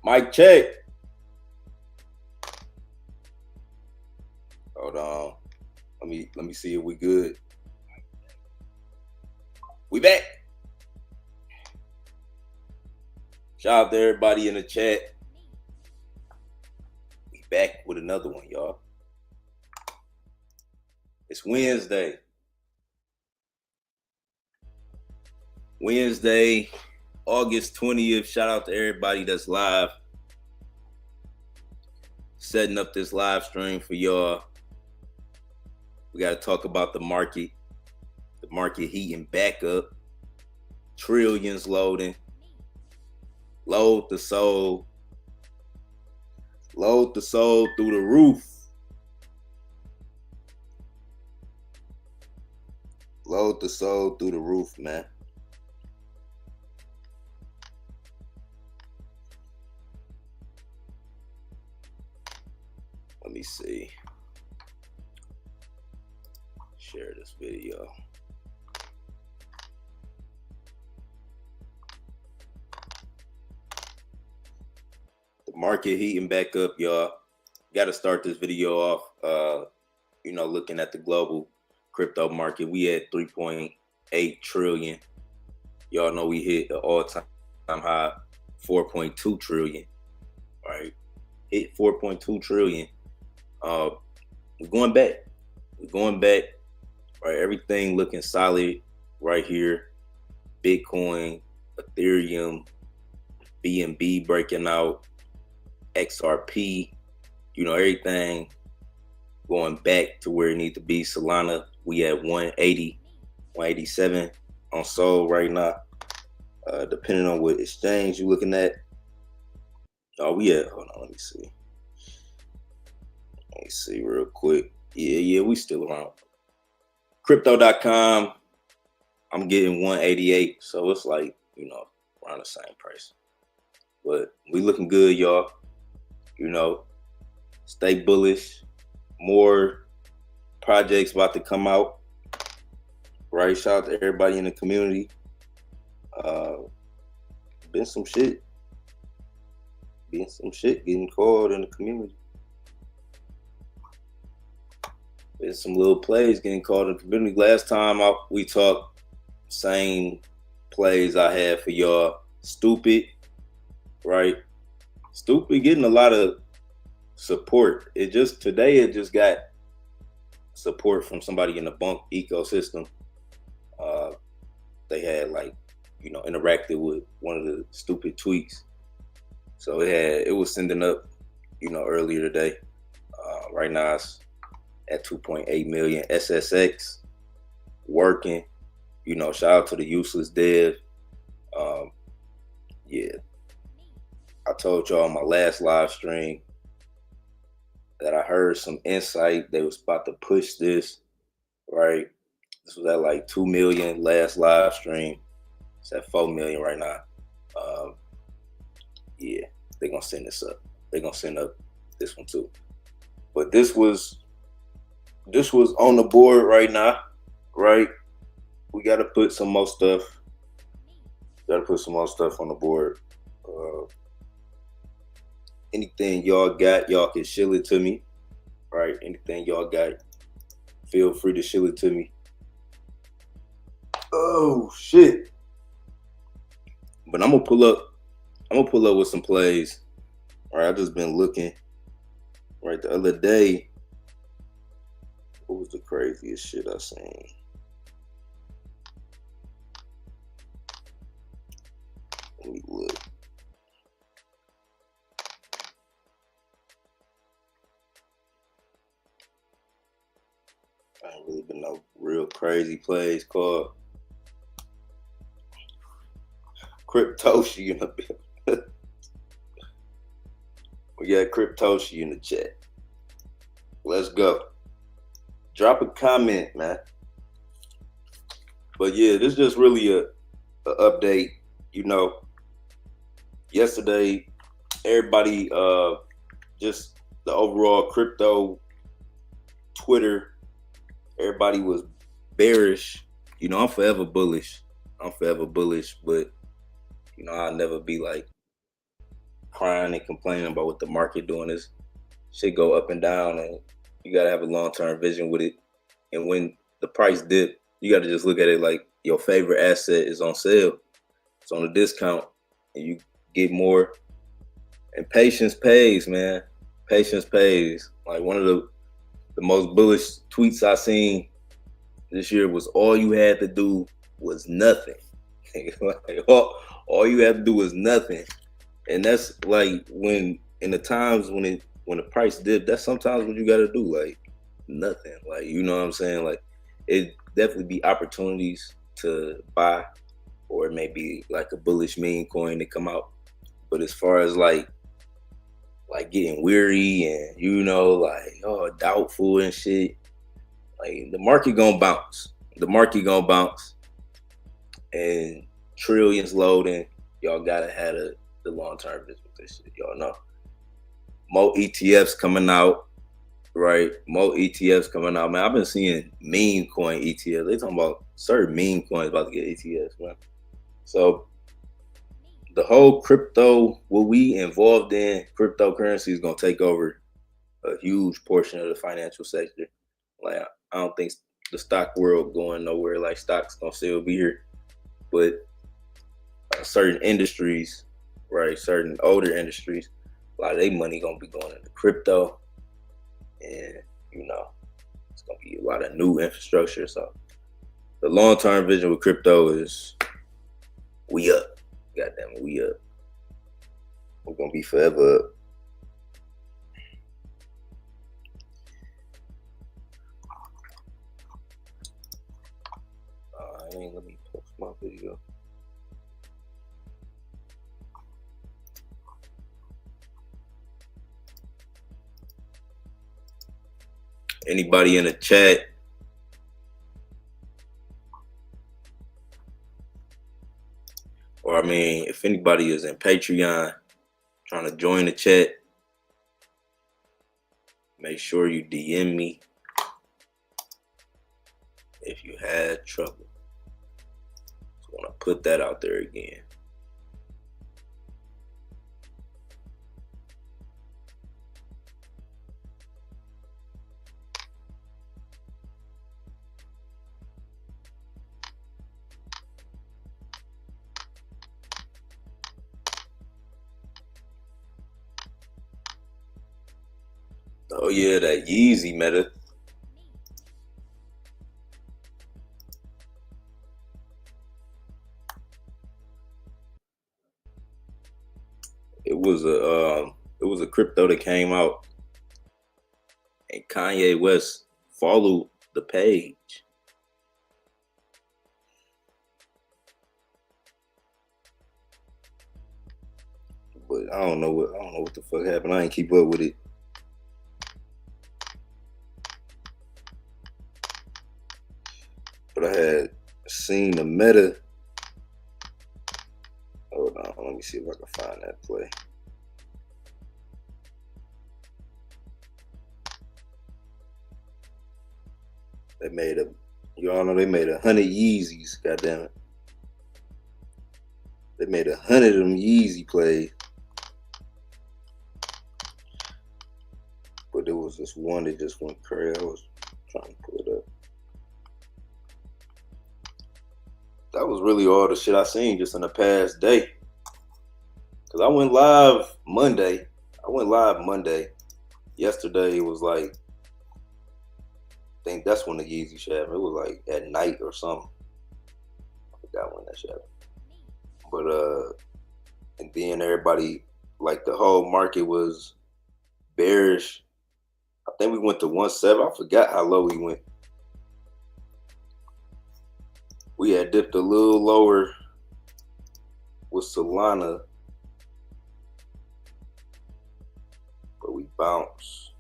Mic check. Hold on. Let me see if we good. We back. Shout out to everybody in the chat. We back with another one, y'all. It's Wednesday. Wednesday, August 20th. Shout out to everybody that's live. Setting up this live stream for y'all. We got to talk about the market. The market heating back up. Trillions loading. Load the soul. Load the soul through the roof. Load the soul through the roof, man. Let me see. Share this video. The market heating back up, y'all. Got to start this video off, looking at the global crypto market. We had 3.8 trillion. Y'all know we hit the all-time high, 4.2 trillion, right? Hit 4.2 trillion. We're going back. We're going back, right? Everything looking solid right here. Bitcoin, Ethereum, BNB breaking out, XRP, everything going back to where it needs to be. Solana, we at 180, 187 on Sol right now. Depending on what exchange you're looking at. Hold on, let me see. Let me see real quick. Yeah, we still around. Crypto.com, I'm getting 188, so it's like, around the same price. But we looking good, y'all. Stay bullish. More projects about to come out. Right? Shout out to everybody in the community. Been some shit getting called in the community. There's some little plays getting called in the community. Last time we talked, same plays I had for y'all. Stupid, right? Stupid getting a lot of support. Today it just got support from somebody in the bunk ecosystem. They had interacted with one of the stupid tweets. So it was sending up, earlier today. Right now it's at 2.8 million. SSX working. Shout out to the useless dev. I told y'all on my last live stream that I heard some insight. They was about to push this, right? This was at like 2 million last live stream. It's at 4 million right now. They're gonna send this up. They're gonna send up this one too. But this was on the board right now, right? We gotta put some more stuff. On the board. Anything y'all got, y'all can shill it to me, right? Anything y'all got, feel free to shill it to me. Oh shit! But I'm gonna pull up with some plays. All right, I just been looking. Right, the other day, what was the craziest shit I seen? Let me look. I ain't really been no real crazy plays called Cryptoshi in the building. We got Cryptoshi in the chat. Let's go. Drop a comment, man. But yeah, this is just really a update. Yesterday, everybody, just the overall crypto Twitter, everybody was bearish. I'm forever bullish. But I'll never be like crying and complaining about what the market doing. Is shit go up and down, and you gotta have a long-term vision with it. And when the price dip, you gotta just look at it like your favorite asset is on sale. It's on a discount, and you get more. And patience pays, man. Patience pays. Like one of the most bullish tweets I seen this year was all you had to do was nothing. Like, all you have to do was nothing. And that's like when in the times when the price dip, that's sometimes what you gotta do, like nothing. Like, you know what I'm saying? Like it definitely be opportunities to buy, or it may be like a bullish meme coin to come out. But as far as like getting weary and like doubtful and shit, like the market gonna bounce. The market gonna bounce, and trillions loading. Y'all gotta have the long term vision with this shit. Y'all know more ETFs coming out, right? More ETFs coming out, man. I've been seeing meme coin ETFs. They talking about certain meme coins about to get ETFs, man. So the whole crypto, what we involved in, cryptocurrency is gonna take over a huge portion of the financial sector. Like I don't think the stock world going nowhere. Like stocks gonna still be here, but certain industries, right? Certain older industries, a lot of their money gonna be going into crypto, and it's gonna be a lot of new infrastructure. So the long-term vision with crypto is we up. Goddamn it, we up. We're gonna be forever up. Let me post my video. Anybody in the chat? Or if anybody is in Patreon trying to join the chat, make sure you DM me if you had trouble. Just want to put that out there again. Oh yeah, that Yeezy meta. It was a crypto that came out, and Kanye West followed the page. But I don't know what the fuck happened. I ain't keep up with it. But I had seen the meta. Hold on, let me see if I can find that play. They made 100 Yeezys, goddamn it. They made 100 of them Yeezy plays. But there was this one that just went crazy. I was trying to pull it up. That was really all the shit I seen just in the past day. Cause I went live Monday. Yesterday it was like, I think that's when the Yeezy shit happened. It was like at night or something. I forgot when that shit happened. But and then everybody, like the whole market was bearish. I think we went to 1.7. I forgot how low we went. We had dipped a little lower with Solana, but we bounced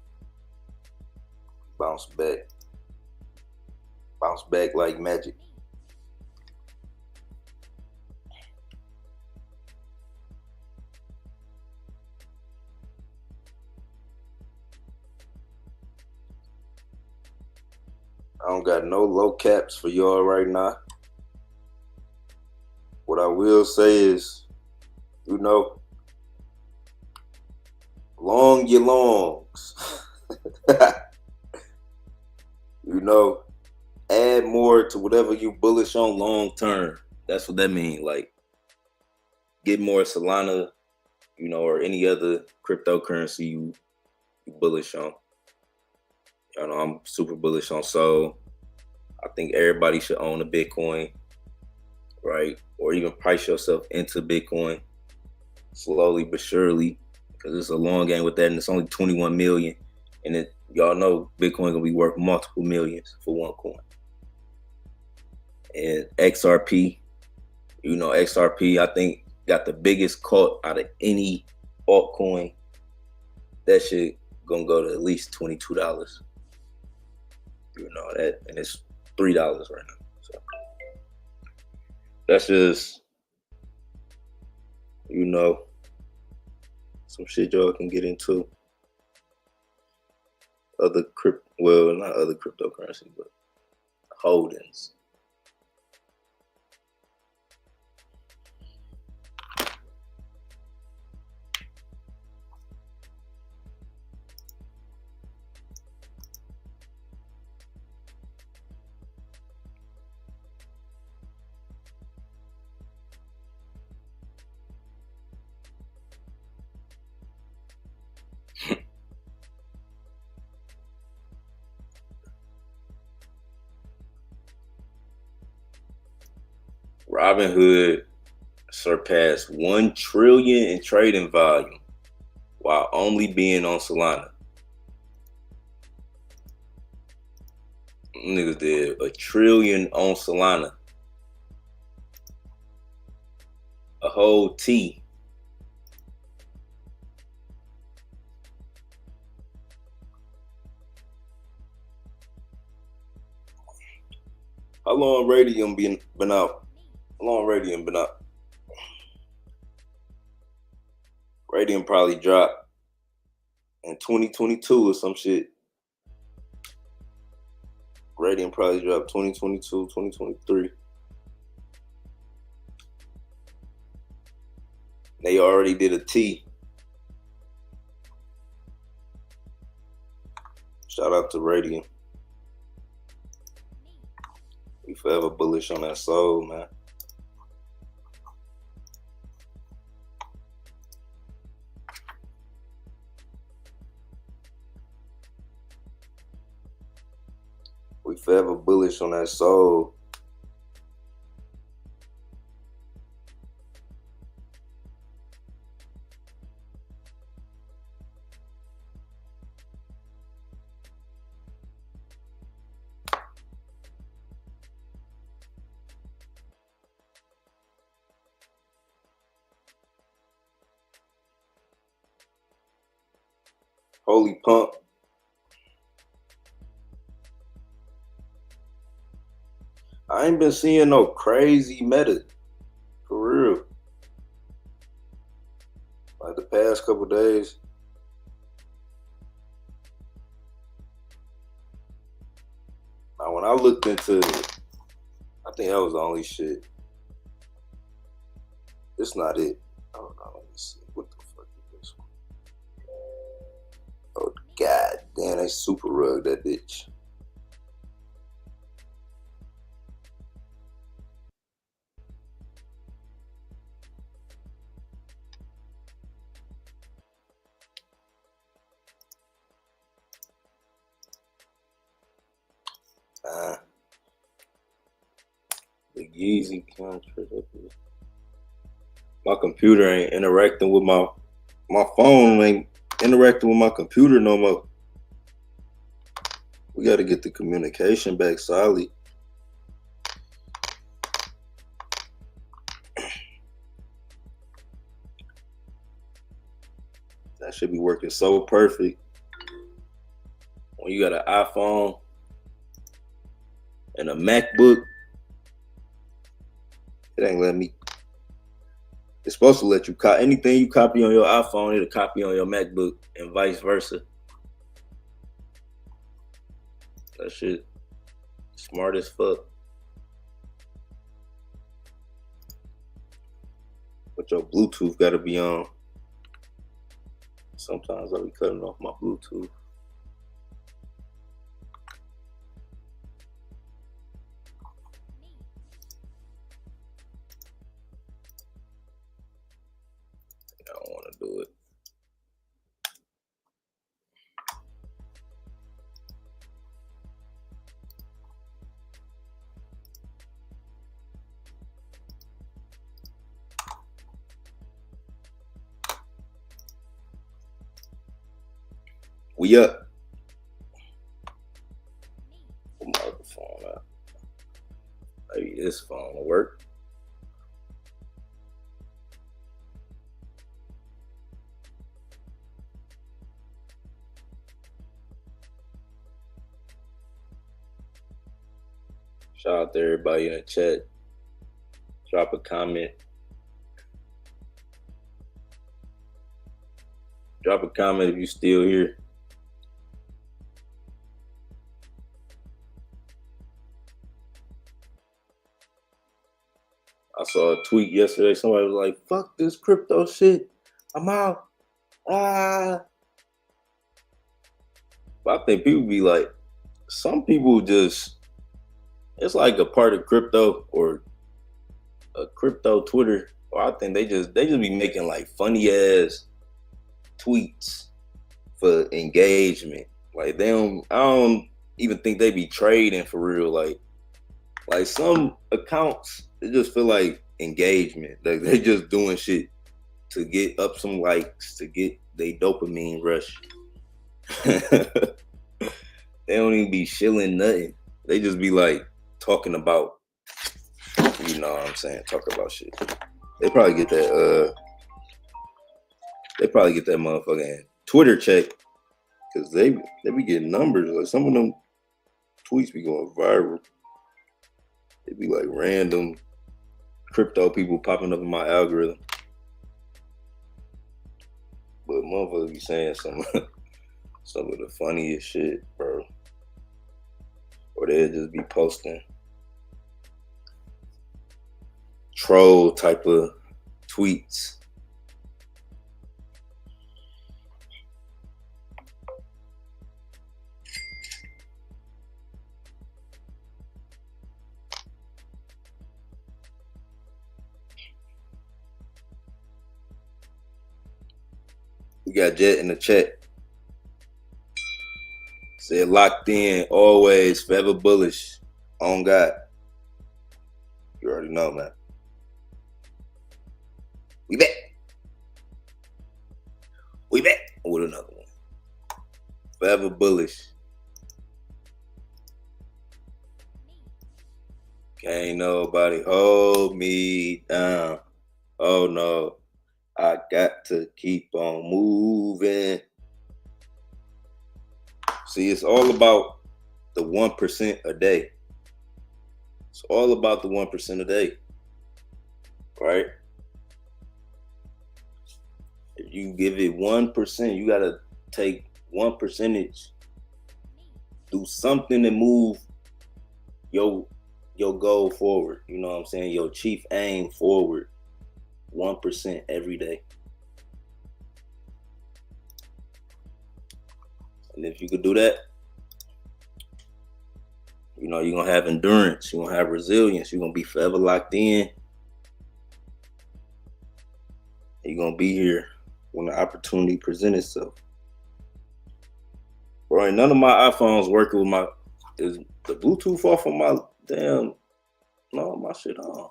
back like magic. I don't got no low caps for y'all right now. What I will say is, Long your longs. You know, add more to whatever you bullish on long term. That's what that means. Like, get more Solana, you know, or any other cryptocurrency you bullish on. You know, I'm super bullish on Sol. I think everybody should own a Bitcoin, right? Or even price yourself into Bitcoin slowly but surely, because it's a long game with that, and it's only 21 million. And it, y'all know Bitcoin gonna be worth multiple millions for one coin. And XRP, you know, XRP, I think got the biggest cut out of any altcoin. That shit gonna go to at least $22. You know that, and it's $3 right now. So that's just, you know, some shit y'all can get into. Other well, not other cryptocurrency, but holdings. Robinhood surpassed 1 trillion in trading volume while only being on Solana. Niggas did $1 trillion on Solana. A whole T. How long Radium been out? How long Radium been out? Radium probably dropped in 2022 or some shit. Radium probably dropped 2022, 2023. They already did a T. Shout out to Radium. We forever bullish on that Sol, man. We forever bullish on that Sol. Holy pump. I ain't been seeing no crazy meta, for real. Like the past couple days. Now when I looked into it, I think that was the only shit. It's not it. Hold on, let me see. What the fuck is this one? Oh god damn, they super rug that bitch. The Yeezy contract. My computer ain't interacting with my phone ain't interacting with my computer no more. We got to get the communication back solid. That should be working so perfect. When you got an iPhone and a MacBook, it ain't letting me. It's supposed to let you copy anything you copy on your iPhone, it'll copy on your MacBook and vice versa. That shit smart as fuck. But your Bluetooth gotta be on. Sometimes I'll be cutting off my Bluetooth. I don't want to do it. We up. Put my other phone up. Maybe this phone will work. Shout out to everybody in the chat. Drop a comment. Drop a comment if you're still here. I saw a tweet yesterday. Somebody was like, fuck this crypto shit. I'm out. But I think people be like, some people just, it's like a part of crypto or a crypto Twitter. Or I think they just be making like funny ass tweets for engagement. Like I don't even think they be trading for real. Like some accounts, they just feel like engagement. Like they just doing shit to get up some likes, to get their dopamine rush. They don't even be shilling nothing. They just be like talking about, you know what I'm saying, talk about shit. They probably get that motherfucking Twitter check, because they be getting numbers. Like some of them tweets be going viral. They be like random crypto people popping up in my algorithm. But motherfuckers be saying some of the funniest shit, bro. Or they'll just be posting troll type of tweets. We got Jet in the chat. Said locked in, always, forever bullish. On God. You already know, man. We back. We back with another one. Forever bullish. Can't nobody hold me down. Oh no. I got to keep on moving. See, it's all about the 1% a day. It's all about the 1% a day, right? If you give it 1%, you gotta take 1%, do something to move your goal forward. You know what I'm saying? Your chief aim forward. 1% every day. And if you could do that, you know, you're going to have endurance. You're going to have resilience. You're going to be forever locked in. You're going to be here when the opportunity presents itself. Bro, none of my iPhones working with my, is the Bluetooth off on my damn, no, my shit on.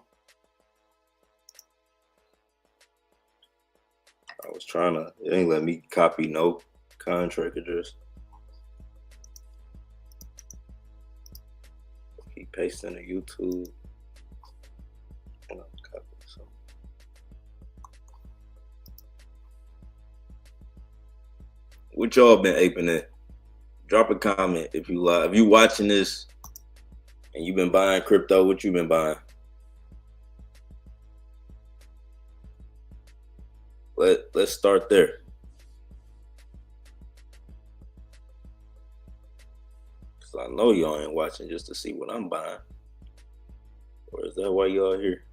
I was trying to, it ain't let me copy no contract address. Keep pasting to YouTube. What y'all been aping at? Drop a comment if you like. If you watching this and you've been buying crypto, what you been buying? Let's start there. Cause I know y'all ain't watching just to see what I'm buying. Or is that why y'all here?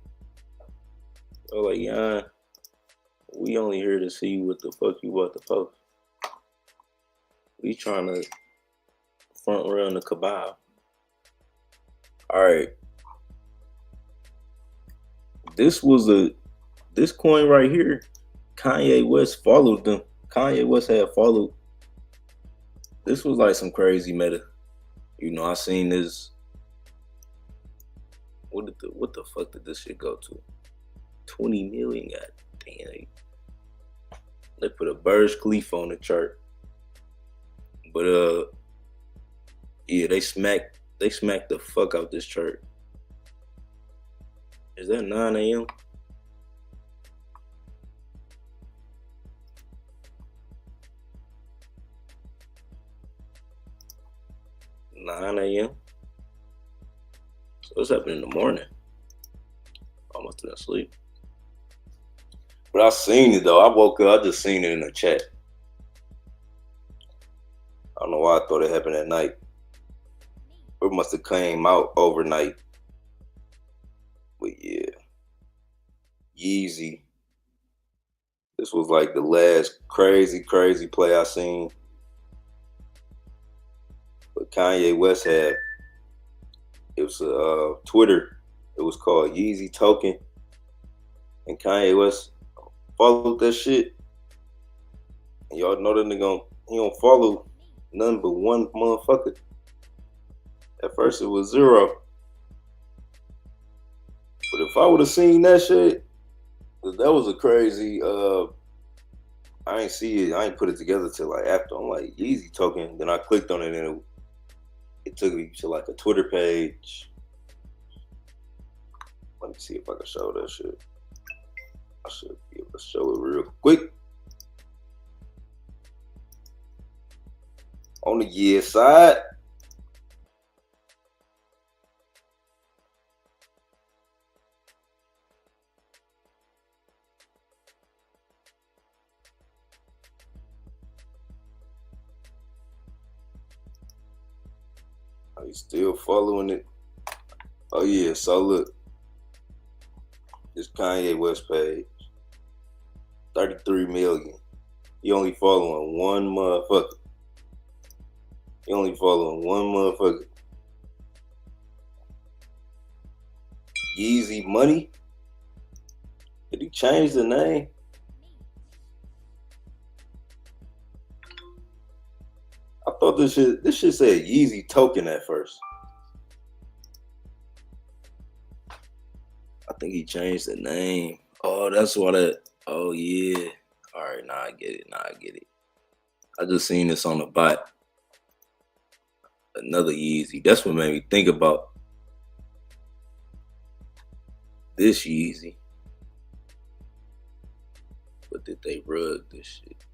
Y'all like, yeah, we only here to see what the fuck you about to post. We trying to front run the cabal. All right. This coin right here. Kanye West followed them. Kanye West had followed. This was like some crazy meta. You know, I seen this. What the fuck did this shit go to? 20 million. God damn. They put a Burj Khalifa on the chart. But yeah, they smacked the fuck out this chart. Is that 9 a.m.? So what's happening in the morning? Almost in sleep. But I seen it though. I woke up, I just seen it in the chat. I don't know why I thought it happened at night. It must have came out overnight. But yeah. Yeezy. This was like the last crazy play I seen. But Kanye West had, it was Twitter. It was called Yeezy Token. And Kanye West followed that shit. And y'all know that nigga, he don't follow none but one motherfucker. At first it was 0. But if I would have seen that shit, that was a crazy, I ain't see it, I ain't put it together till like after. I'm like, Yeezy Token. Then I clicked on it and it took me to like a Twitter page. Let me see if I can show that shit. I should be able to show it real quick. On the year side. Are you still following it? Oh yeah, so look. This Kanye West page. 33 million. He only following one motherfucker. Yeezy Money. Did he change the name? I thought this shit said Yeezy Token at first. I think he changed the name. Oh, that's what it. Oh yeah. All right, now I get it. I just seen this on the bot. Another Yeezy. That's what made me think about this Yeezy. But did they rug this shit?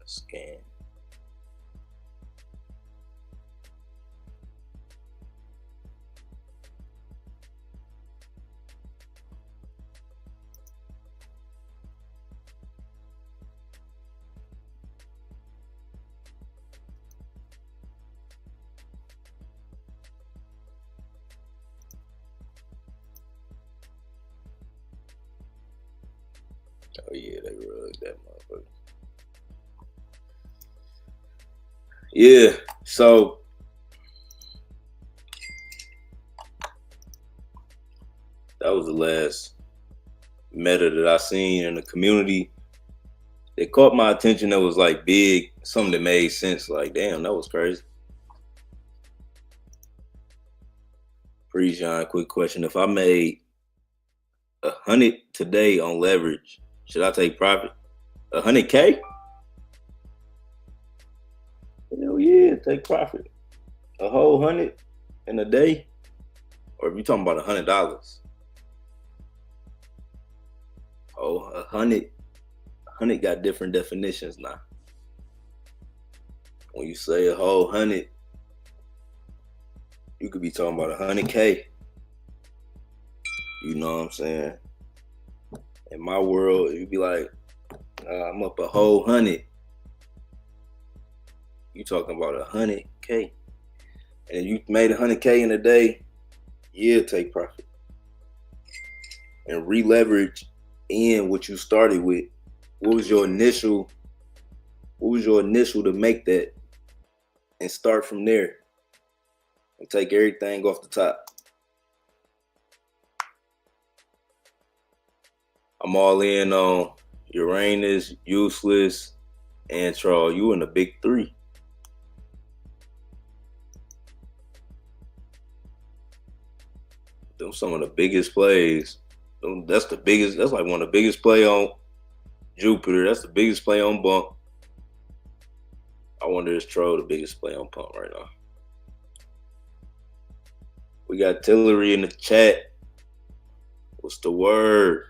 Scan. Oh yeah, they rugged that motherfucker. Yeah, so that was the last meta that I seen in the community. It caught my attention. That was like big, something that made sense. Like, damn, that was crazy. Pre-John, quick question. If I made 100 today on leverage, should I take profit? 100K? Hell yeah, take profit. A whole 100 in a day? Or if you're talking about $100. Oh, 100 got different definitions now. When you say a whole 100, you could be talking about 100K. You know what I'm saying? In my world, you'd be like, I'm up a whole 100. You talking about 100K. And you made 100K in a day, yeah, take profit. And re-leverage in what you started with. What was your initial What was your initial to make that and start from there and take everything off the top? I'm all in on Uranus, Useless, and Charles. You in the big three. Them some of the biggest plays. That's the biggest. That's like one of the biggest play on Jupiter. That's the biggest play on Bump. I wonder is Troll the biggest play on Pump right now. We got Tillery in the chat. What's the word?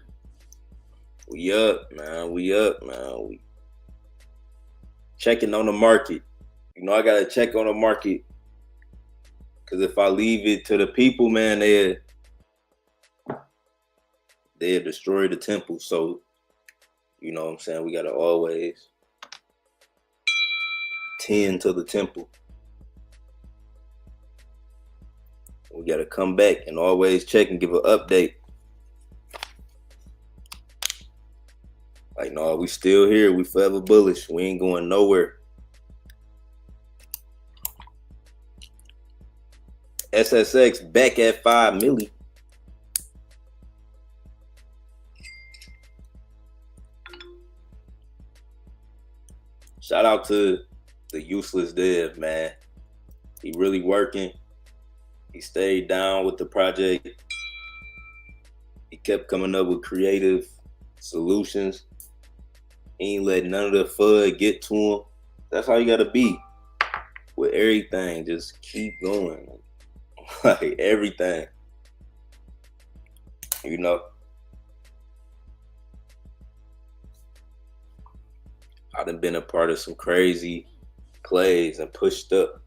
We up, man. We up, man. We checking on the market. You know, I gotta check on the market because if I leave it to the people, man, they'll destroy the temple. So, you know what I'm saying? We gotta always tend to the temple. We gotta come back and always check and give an update. Like, no, we still here. We forever bullish. We ain't going nowhere. SSX back at 5 milli. Shout out to the Useless Dev, man. He really working. He stayed down with the project. He kept coming up with creative solutions. He ain't let none of the FUD get to him. That's how you gotta be with everything. Just keep going. Like everything. You know. I done been a part of some crazy plays and pushed up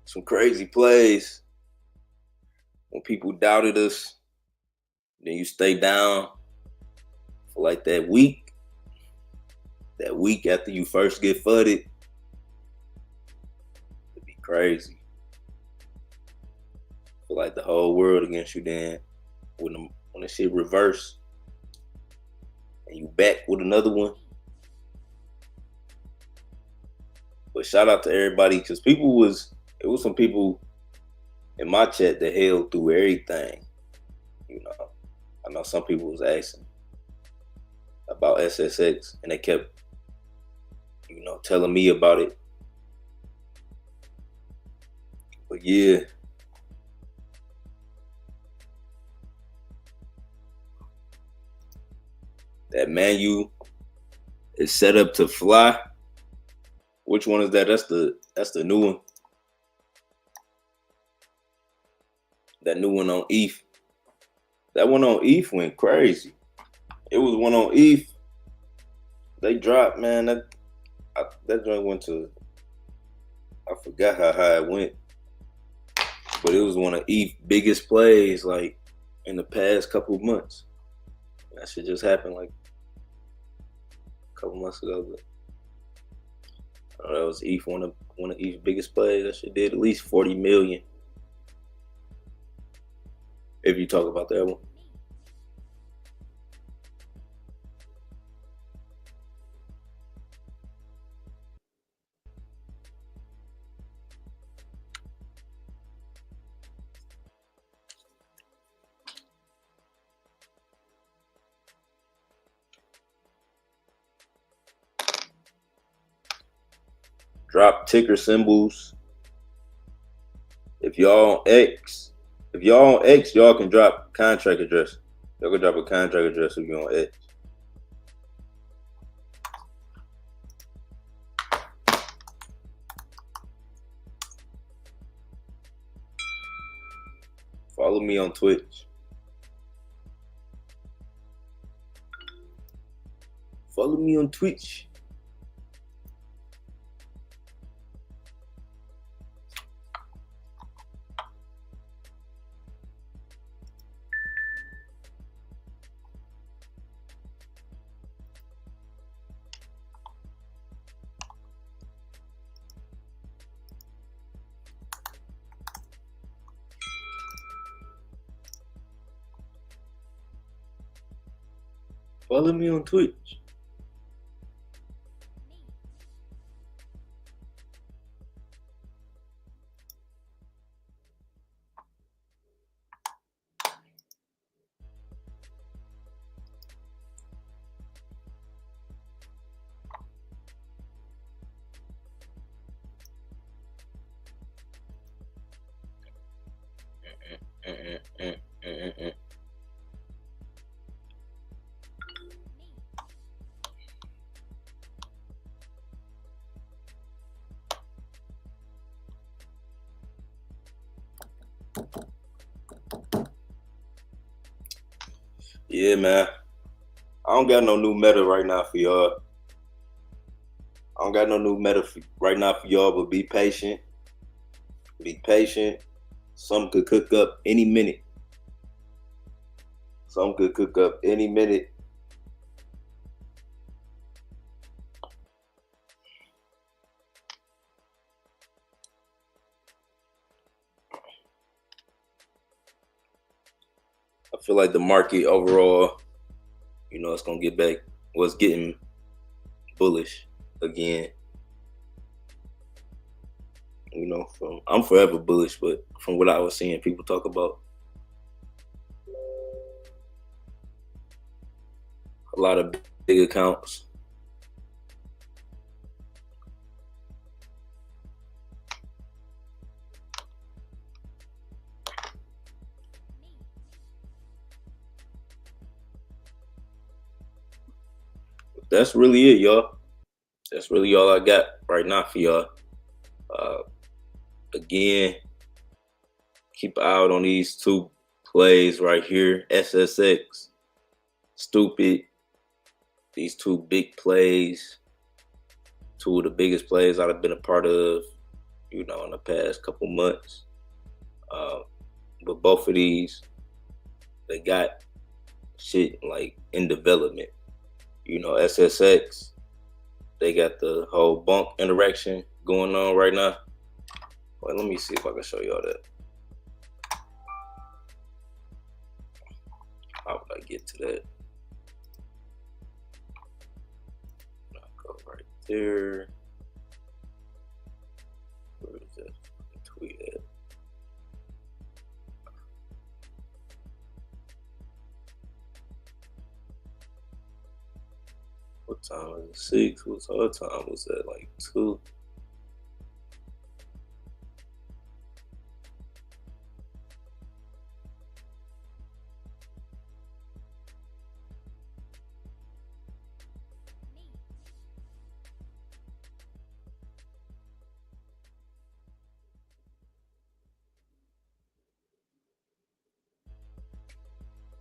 some crazy plays. When people doubted us, then you stay down for like that week. That week after you first get fudded, it'd be crazy. Feel like the whole world against you then. When the shit reverse and you back with another one. But shout out to everybody because it was some people in my chat that held through everything. You know, I know some people was asking about SSX and they kept, you know, telling me about it. But yeah. That menu is set up to fly. Which one is that? That's the new one. That new one on ETH. That one on ETH went crazy. It was one on ETH. They dropped, man. That joint went to, I forgot how high it went. But it was one of ETH's biggest plays, like, in the past couple of months. That shit just happened, like, a couple months ago. But that was ETH, one of ETH's biggest plays. That shit did at least 40 million. If you talk about that one. Drop ticker symbols. If y'all on X, y'all can drop contract address. Y'all can drop a contract address if you're on X. Follow me on Twitch. Follow me on Twitch. Follow me on Twitch. Yeah, man. I don't got no new meta right now for y'all. I don't got no new meta right now for y'all, but be patient. Be patient. Some could cook up any minute. Some could cook up any minute. I feel like the market overall, it's gonna get back. Was getting bullish again. I'm forever bullish, but from what I was seeing people talk about, a lot of big accounts. That's really it, y'all. That's really all I got right now for y'all. Again, keep an eye out on these two plays right here. SSX, stupid. These two big plays, two of the biggest plays I've been a part of, in the past couple months. But both of these, they got shit like in development. SSX, they got the whole bunk interaction going on right now. Well, let me see if I can show y'all that. How would I get to that? I'll go right there. Where is that tweet at? What time was it? 6? What time was that? Like 2?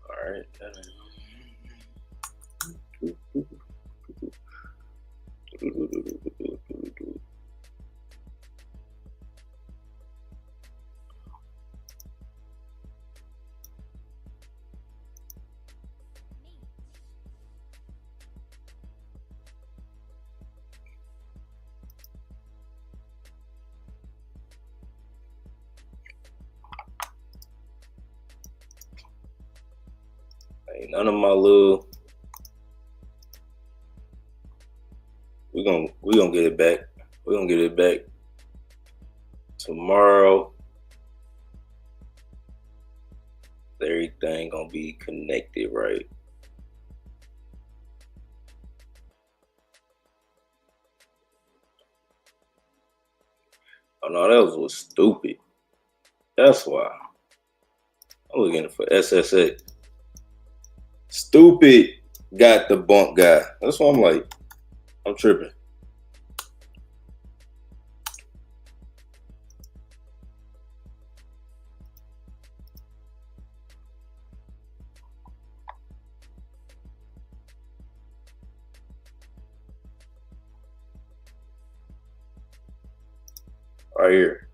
All right. Ain't none of my little. We gonna get it back. We're gonna get it back tomorrow. Everything gonna be connected, right? Oh no, that was stupid. That's why I'm looking for SSX. Stupid got the bunk guy. That's why I'm like, I'm tripping. Right here.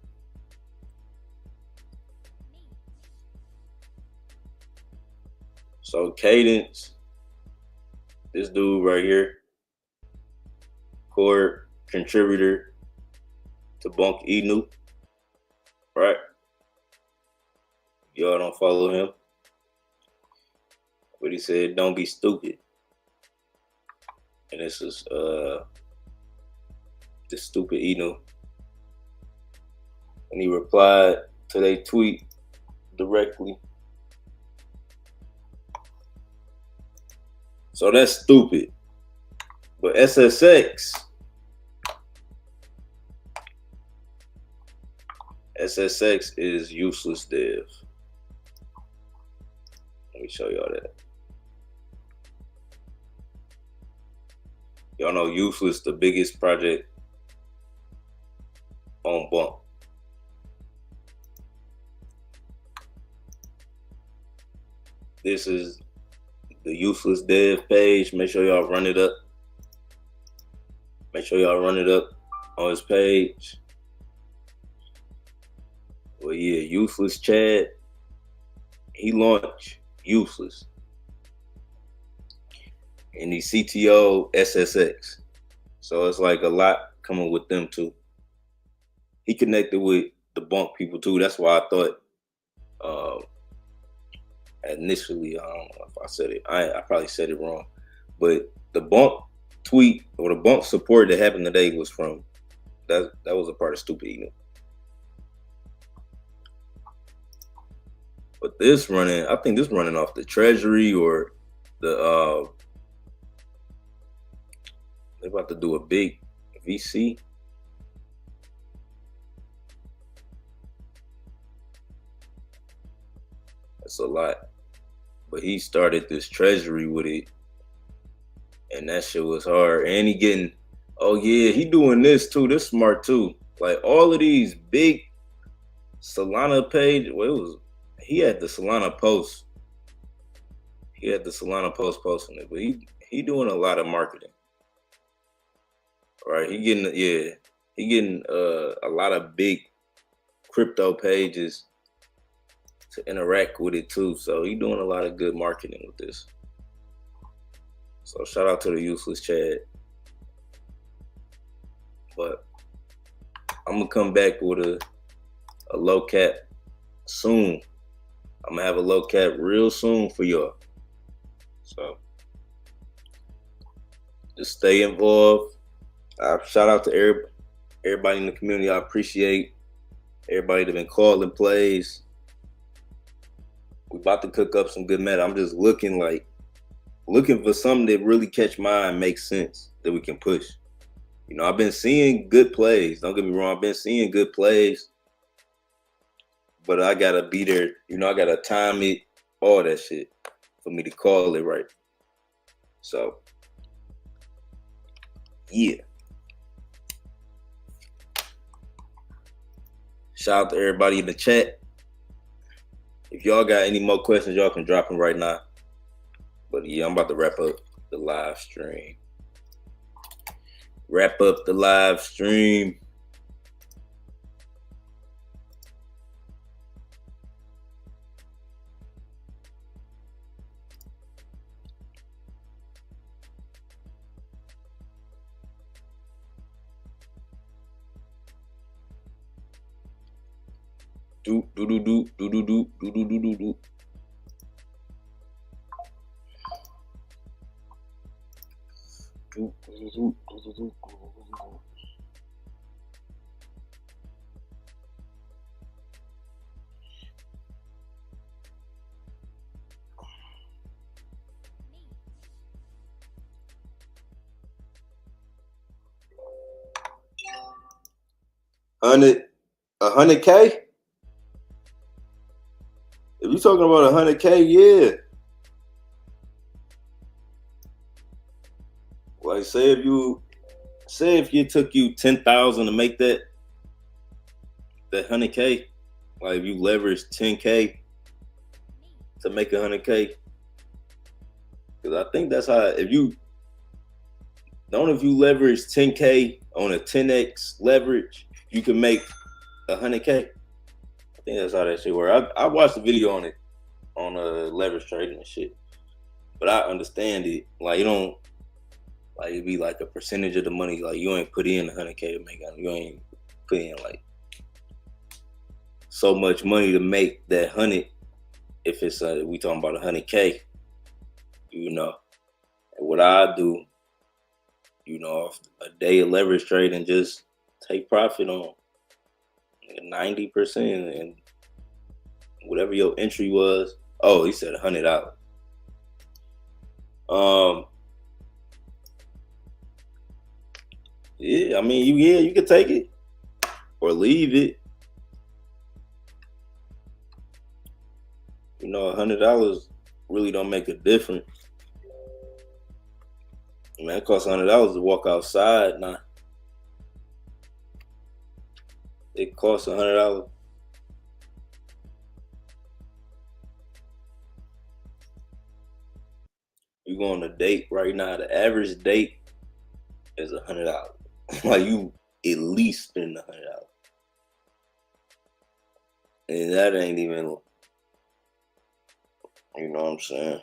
So Cadence, this dude right here, core contributor to Bunk Inu, right? Y'all don't follow him, but he said, "Don't be stupid." And this is this stupid Inu, and he replied to their tweet directly. So that's stupid. But SSX is useless dev. Let me show y'all that. Y'all know Useless, the biggest project on Bump. This is the useless dev page. Make sure y'all run it up. Make sure y'all run it up on his page. Well, yeah, useless Chad. He launched useless. And the CTO SSX. So it's like a lot coming with them too. He connected with the bunk people too. That's why I thought initially, I don't know if I said it. I probably said it wrong. But the bunk tweet or the bunk support that happened today was from that was a part of Stupid Eno. But this running, I think this running off the treasury or the they're about to do a big VC. That's a lot. But he started this treasury with it. And that shit was hard. And he getting, oh yeah, he doing this too. This smart too. Like all of these big Solana page, well, he had the Solana post. He had the Solana post posting it, but he doing a lot of marketing. Right? He getting a lot of big crypto pages to interact with it too. So he doing a lot of good marketing with this. So shout out to the useless Chad. But I'm gonna come back with a low cap soon. I'm gonna have a low cap real soon for y'all. So just stay involved. Shout out to everybody in the community. I appreciate everybody that been calling plays. We about to cook up some good meta. I'm just looking for something that really catch my eye and makes sense that we can push. You know, I've been seeing good plays. Don't get me wrong. I've been seeing good plays, but I gotta be there. You know, I gotta time it, all that shit for me to call it right. So, yeah. Shout out to everybody in the chat. If y'all got any more questions, y'all can drop them right now. But yeah, I'm about to wrap up the live stream. Wrap up the live stream. Do. $100K? If you're talking about $100K, yeah. Like say if you took you 10,000 to make that 100K, like if you leverage 10K to make 100K, because I think that's how if you leverage 10K on a 10x leverage, you can make 100K. I think that's how that shit works. I watched a video on it on leverage trading and shit, but I understand it. Like you don't. Like it'd be like a percentage of the money. Like you ain't put in 100K to make it. You ain't put in like so much money to make that 100. If it's we talking about 100K, you know. And what I do, you know, a day of leverage trading, just take profit on 90% and whatever your entry was. Oh, he said $100. Yeah, I mean, you could take it or leave it. You know, $100 really don't make a difference. Man, it costs $100 to walk outside now. It costs $100. you go on a date right now, the average date is $100. Like you at least spend $100. And that ain't even, you know what I'm saying?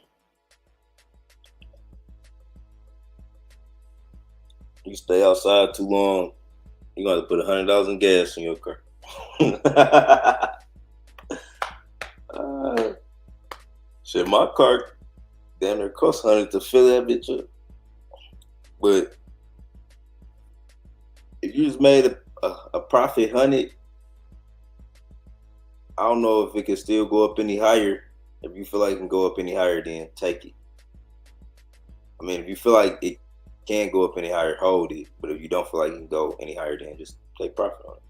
You stay outside too long, you got to put $100 in gas in your car. Shit, my car damn near cost $100 to fill that bitch up. But if you just made a profit $100, I don't know if it can still go up any higher. If you feel like it can go up any higher, then take it. I mean, if you feel like it can't go up any higher, hold it. But if you don't feel like it can go any higher, then just take profit on it.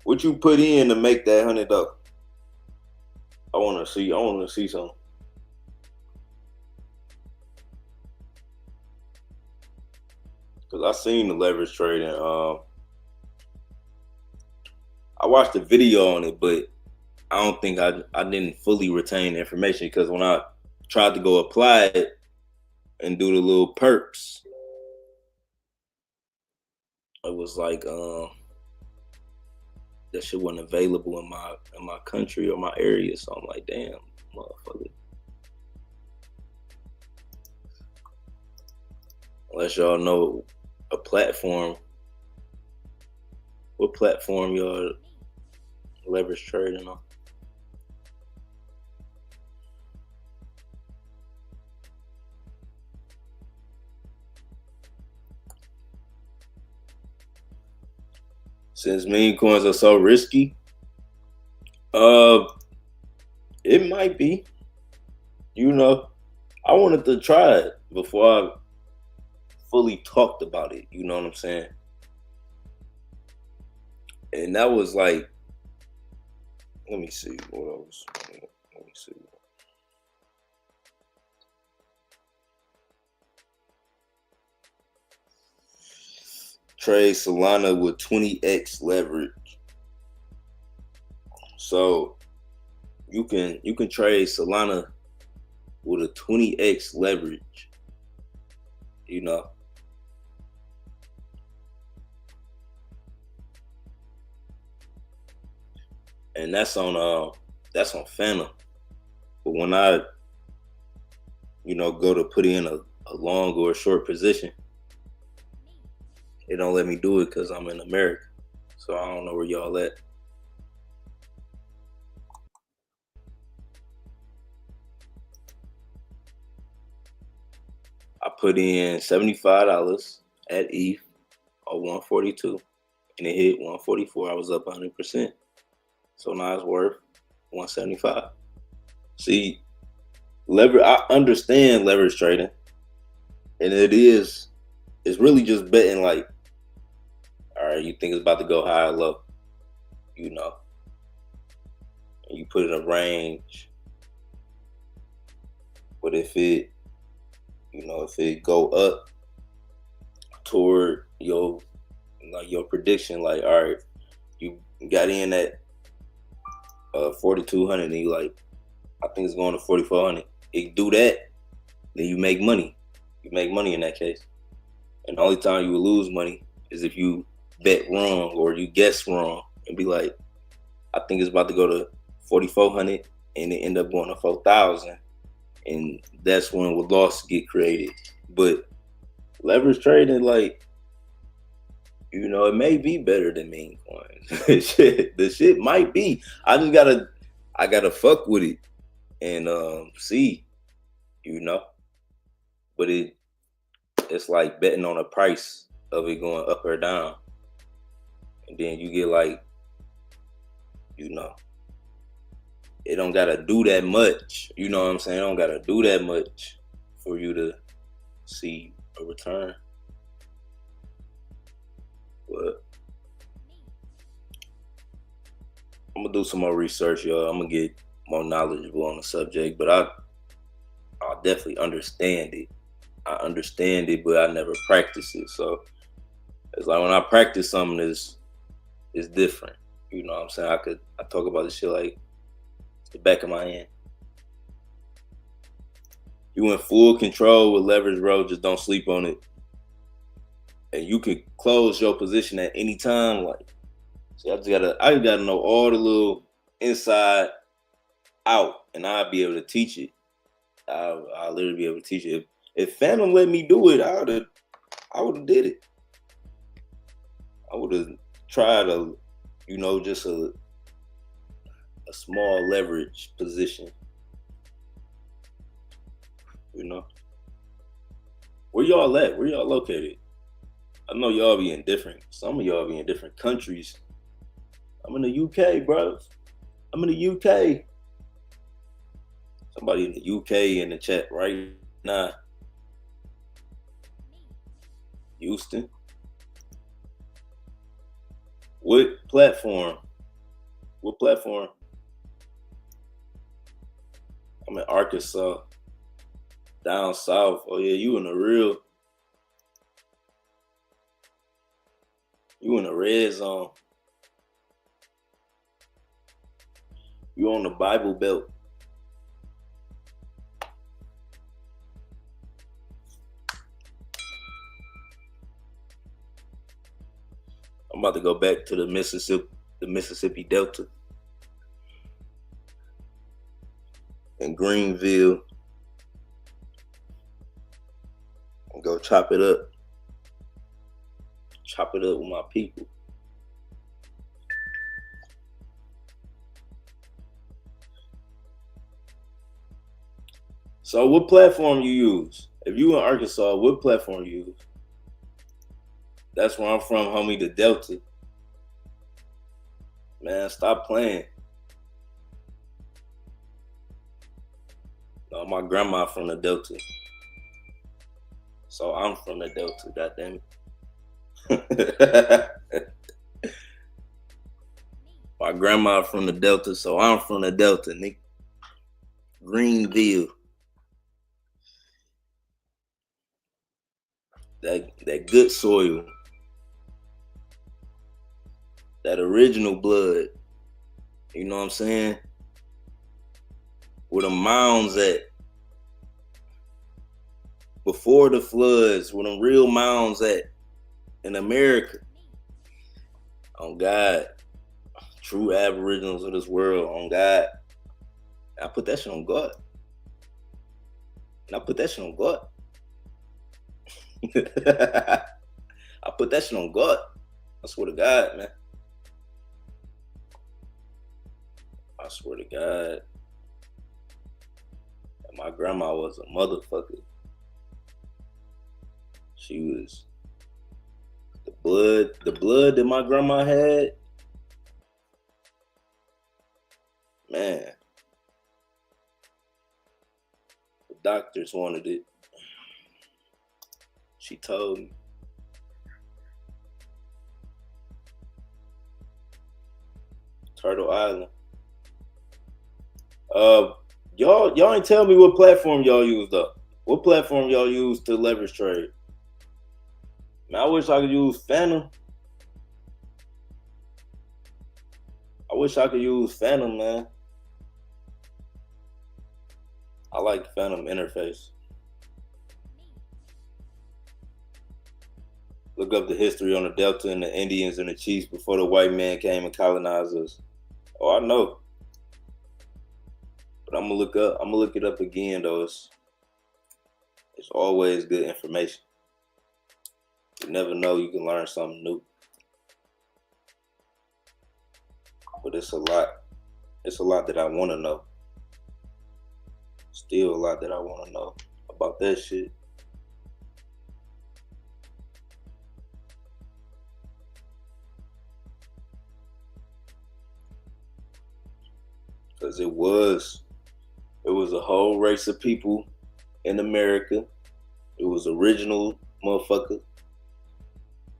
What you put in to make that $100? I want to see something. Cause I seen the leverage trading. I watched a video on it, but I don't think I didn't fully retain the information, because when I tried to go apply it and do the little perps, it was like that shit wasn't available in my country or my area. So I'm like, damn, motherfucker. Unless y'all know a platform, what platform y'all leverage trading on? Since meme coins are so risky, it might be. You know, I wanted to try it before I fully talked about it. You know what I'm saying? And that was like, let me see what else. Let me see. Trade Solana with 20x leverage. So you can trade Solana with a 20x leverage. You know. And that's on Phantom. But when I, go to put in a long or a short position, it don't let me do it because I'm in America. So I don't know where y'all at. I put in $75 at ETH or 142, and it hit 144. I was up 100%. So now it's worth 175. See, I understand leverage trading, and it's really just betting like, all right, you think it's about to go high or low, and you put in a range. But if it go up toward your prediction, like, all right, you got in at 4,200, and you like, I think it's going to 4,400. If you do that, then you make money. You make money in that case. And the only time you will lose money is if you bet wrong or you guess wrong and be like, I think it's about to go to 4,400, and it end up going to 4,000, and that's when losses get created. But leverage trading, like, it may be better than meme coins. The shit might be. I just gotta fuck with it and see, But it's like betting on the price of it going up or down. And then you get like, it don't gotta do that much. You know what I'm saying? It don't gotta do that much for you to see a return. But I'm gonna do some more research, y'all. I'm gonna get more knowledgeable on the subject, but I definitely understand it. I understand it, but I never practice it. So it's like when I practice something, it's different. You know what I'm saying? I talk about this shit like it's the back of my hand. You in full control with leverage, bro. Just don't sleep on it. And you can close your position at any time. Like, see, I just gotta know all the little inside out, and I'll be able to teach it. I'll literally be able to teach it. If Phantom let me do it, I would have did it. I would have tried just a small leverage position. Where y'all at? Where y'all located? I know y'all be in some of y'all be in different countries. I'm in the UK, bro. I'm in the UK. Somebody in the UK in the chat right now. Houston. What platform? What platform? I'm in Arkansas. Down south. Oh yeah, you in the red zone. You on the Bible Belt. I'm about to go back to the Mississippi Delta in Greenville and go chop it up. Chop it up with my people. So what platform you use? If you in Arkansas, what platform you use? That's where I'm from, homie, the Delta. Man, stop playing. No, my grandma from the Delta. So I'm from the Delta, goddamn it. My grandma from the Delta, so I'm from the Delta, nigga. Greenville. That good soil. That original blood. You know what I'm saying? Where the mounds at. Before the floods, where them real mounds at in America. On God. True aboriginals of this world, on God. I put that shit on God. And I put that shit on God. I put that shit on God. I swear to God, man. I swear to God. And my grandma was a motherfucker. She was the blood that my grandma had. Man. The doctors wanted it. She told me. Turtle Island. Y'all ain't tell me what platform y'all use though. What platform y'all use to leverage trade? Man, I wish I could use Phantom. I wish I could use Phantom, man. I like the Phantom interface. Look up the history on the Delta and the Indians and the Chiefs before the white man came and colonized us. Oh, I know. But I'm gonna look it up again though. It's always good information. You never know, you can learn something new. But it's a lot. It's a lot that I want to know. Still a lot that I want to know about that shit. Because it was a whole race of people in America. It was original motherfucker.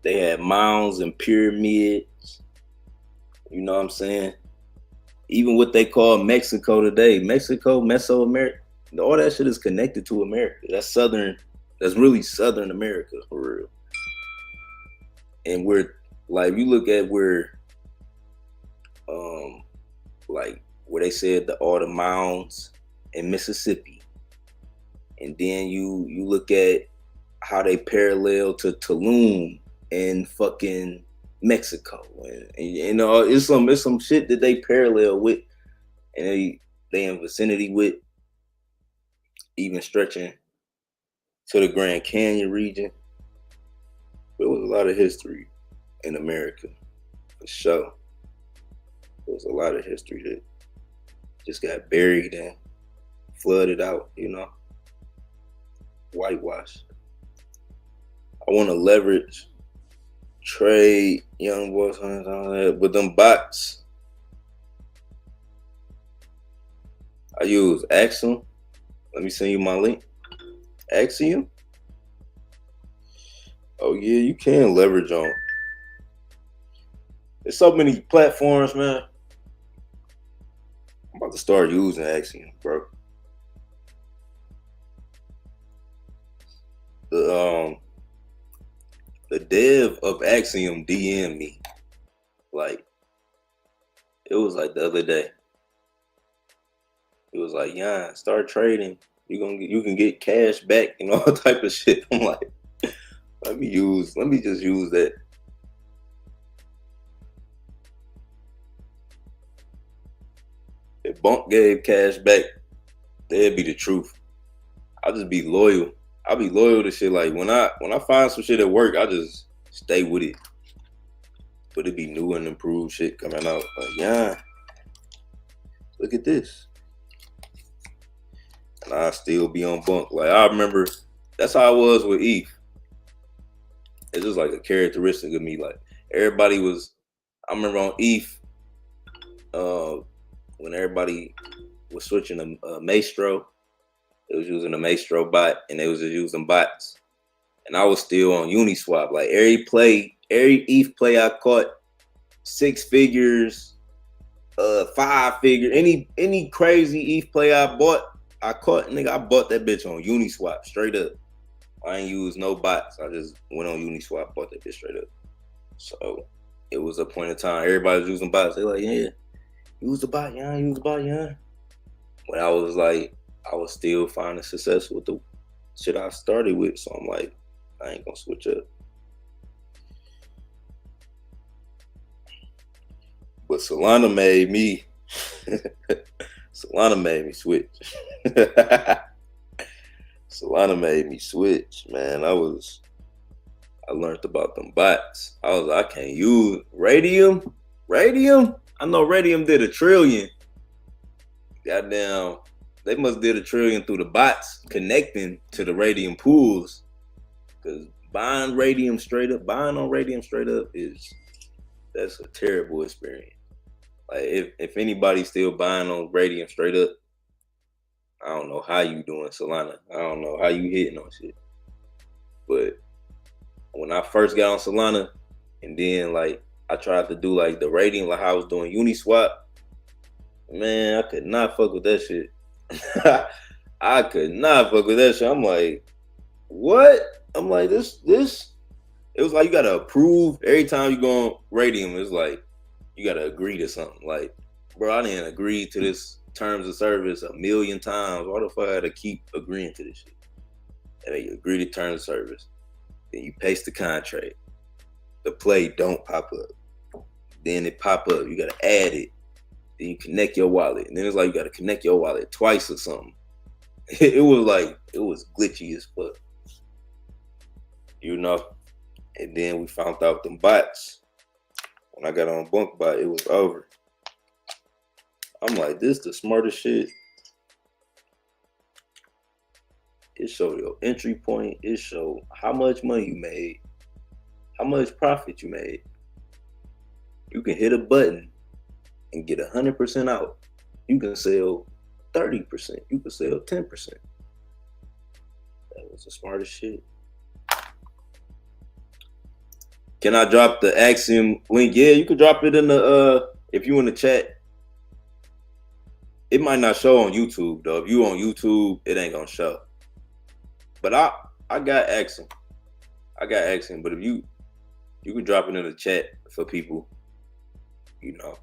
They had mounds and pyramids. You know what I'm saying? Even what they call Mexico today, Mesoamerica, all that shit is connected to America. That's really Southern America for real. And we're like, you look at where, like where they said all the mounds in Mississippi, And then you look at how they parallel to Tulum in fucking Mexico, and you know it's some shit that they parallel with, and they in vicinity with, even stretching to the Grand Canyon region. There was a lot of history in America, for sure. There was a lot of history that just got buried and flooded out, you know, whitewashed. I want to leverage, trade, Yon World, all that, with them bots. I use Axiom. Let me send you my link. Axiom. Oh yeah, you can leverage on. There's so many platforms, man. I'm about to start using Axiom, bro. The dev of Axiom DM'd me. Like, it was like the other day. It was like, yeah, start trading. You can get cash back and all type of shit. I'm like, let me just use that. If Bunk gave cash back, that'd be the truth. I'll just be loyal. I'll be loyal to shit. Like when I find some shit at work, I just stay with it. But it be new and improved shit coming out. Like, yeah, look at this. And I still be on Bunk. Like I remember, that's how I was with ETH. It's just like a characteristic of me. Like everybody was, I remember on ETH, when everybody was switching to Maestro, it was using a Maestro bot, and they was just using bots. And I was still on Uniswap. Like every ETH play I caught, 6 figures, 5 figures, any crazy ETH play I caught, nigga, I bought that bitch on Uniswap straight up. I ain't used no bots. I just went on Uniswap, bought that bitch straight up. So it was a point in time everybody was using bots. They like, yeah, use the bot, yeah, use the bot, yeah. When I was like, I was still finding success with the shit I started with. So I'm like, I ain't gonna switch up. But Solana made me switch. Solana made me switch, man. I learned about them bots. I can't use Radium. I know Radium did $1 trillion. Goddamn, they must did $1 trillion through the bots connecting to the Radium pools. Cause buying on Radium straight up that's a terrible experience. Like if anybody's still buying on Radium straight up, I don't know how you doing Solana. I don't know how you hitting on shit. But when I first got on Solana, and then like I tried to do like the Radium, like how I was doing Uniswap, man, I could not fuck with that shit. I could not fuck with that shit. I'm like, what? I'm like, this. It was like you gotta approve every time you go on Radium. It's like you gotta agree to something. Like, bro, I didn't agree to this terms of service 1,000,000 times. Why the fuck I had to keep agreeing to this shit? And then you agree to terms of service. Then you paste the contract. The play don't pop up. Then it pop up. You gotta add it. Then you connect your wallet. And then it's like you gotta connect your wallet twice or something. It was glitchy as fuck. You know? And then we found out them bots. When I got on BunkBot, it was over. I'm like, this the smartest shit. It showed your entry point. It showed how much money you made, how much profit you made. You can hit a button and get 100% out. You can sell 30%. You can sell 10%. That was the smartest shit. Can I drop the Axiom link? Yeah, you can drop it in the if you in the chat. It might not show on YouTube though. If you on YouTube, it ain't gonna show. But I got Axiom. But if you can drop it in the chat for people, you know,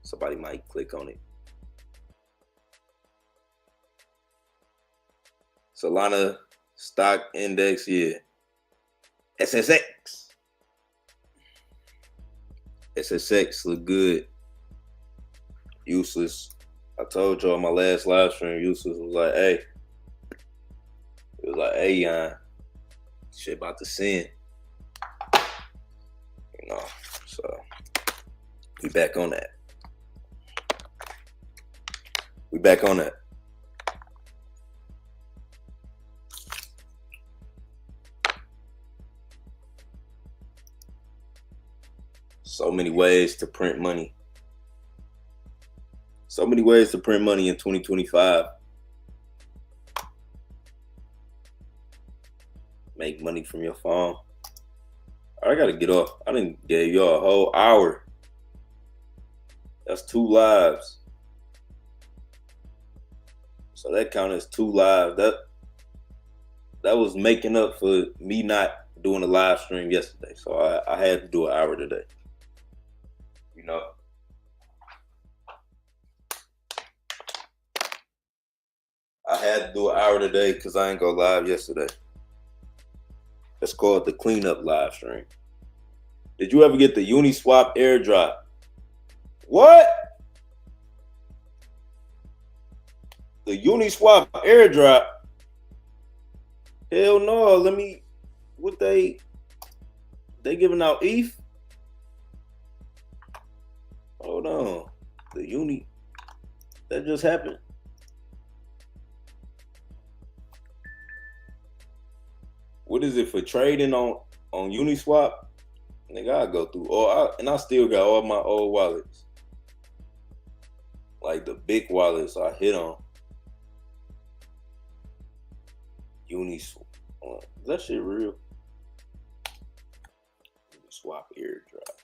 somebody might click on it. Solana stock index, yeah. SSX. SSX look good. Useless. I told y'all my last live stream, Useless was like, hey. It was like, hey, Yon, shit about to sin. You know, so we back on that. We back on that. So many ways to print money. So many ways to print money in 2025. Make money from your phone. I gotta get off. I didn't give y'all a whole hour. That's 2 lives. So that counted as 2 lives. That was making up for me not doing a live stream yesterday. So I had to do an hour today. You know. I had to do an hour today because I ain't go live yesterday. That's called the cleanup live stream. Did you ever get the Uniswap airdrop? What? The Uniswap airdrop? Hell no. Let me. What they giving out ETH? Hold on. The Uni. That just happened. What is it for trading on Uniswap? Nigga, I go through and I still got all my old wallets. Like the big wallets I hit on. Uniswap. Is that shit real? Uniswap airdrop.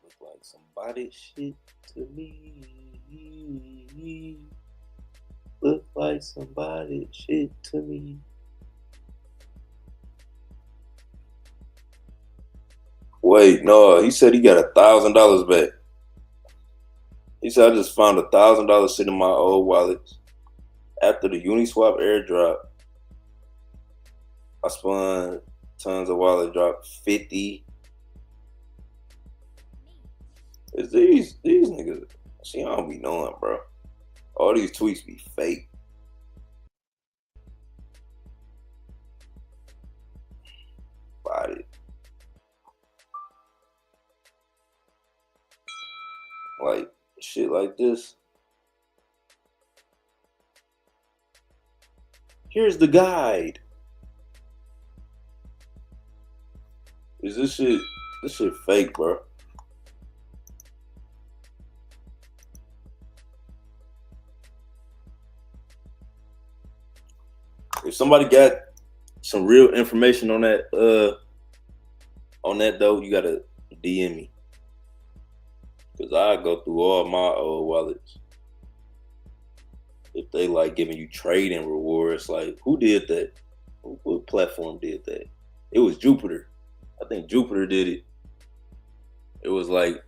Look like somebody shit to me. Look like somebody shit to me. Wait, no, he said he got $1,000 back. He said I just found $1,000 sitting in my old wallets. After the Uniswap airdrop, I spun tons of wallet dropped 50. It's these niggas. See, I don't be knowing, bro. All these tweets be fake. Bought it. Like, shit like this. Here's the guide. Is this shit fake, bro? If somebody got some real information on that though, you gotta DM me. Cause I go through all my old wallets. If they like giving you trading rewards, like who did that? What platform did that? It was Jupiter. I think Jupiter did it. It was like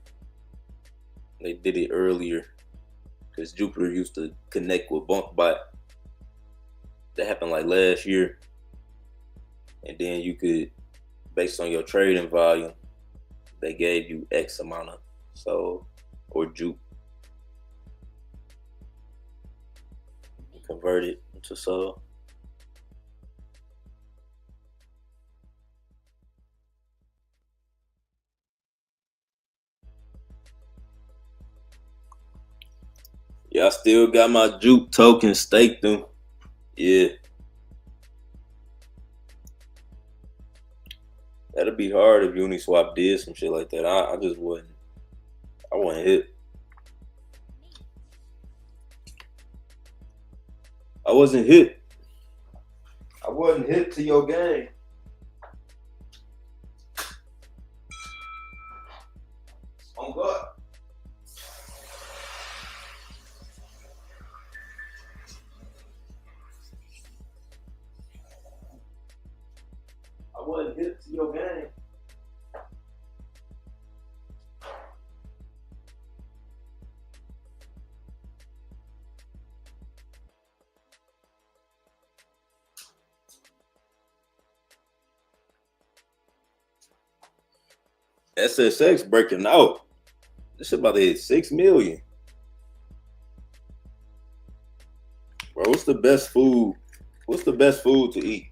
they did it earlier. Cause Jupiter used to connect with BunkBot. That happened like last year. And then you could, based on your trading volume, they gave you X amount of SOL or Jupe. Convert it into SOL. Yeah, I still got my Jupe token staked them. Yeah. That'd be hard if Uniswap did some shit like that. I just wouldn't. I wasn't hit. I wasn't hit. I wasn't hit to your game. On God. I wasn't hit to your game. SSX breaking out. This shit about to hit 6 million. Bro, what's the best food? What's the best food to eat?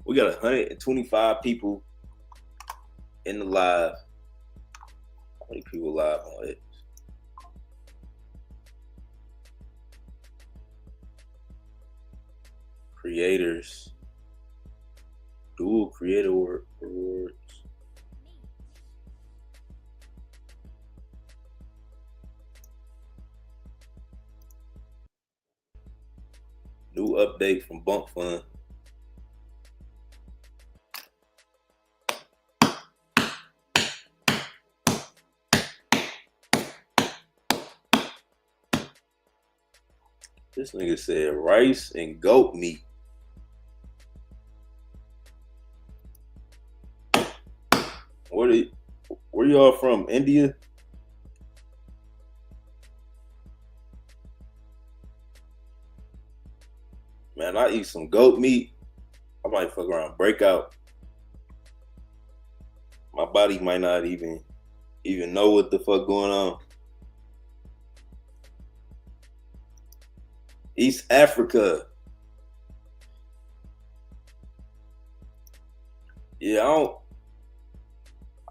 We got 125 people in the live. How many people live on it? Creators. Dual creator rewards. New update from Bump Fun. This nigga said rice and goat meat. Where y'all from? India? Man, I eat some goat meat. I might fuck around, break out. My body might not even know what the fuck going on. East Africa. Yeah,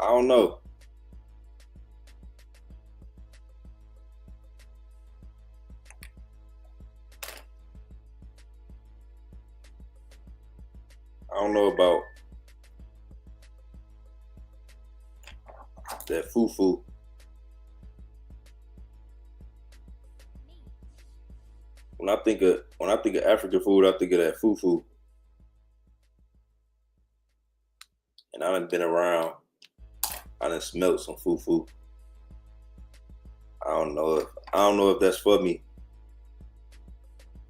I don't know. I don't know about that fufu. When I think of African food, I think of that fufu. And I done been around. I done smelled some fufu. I don't know if that's for me.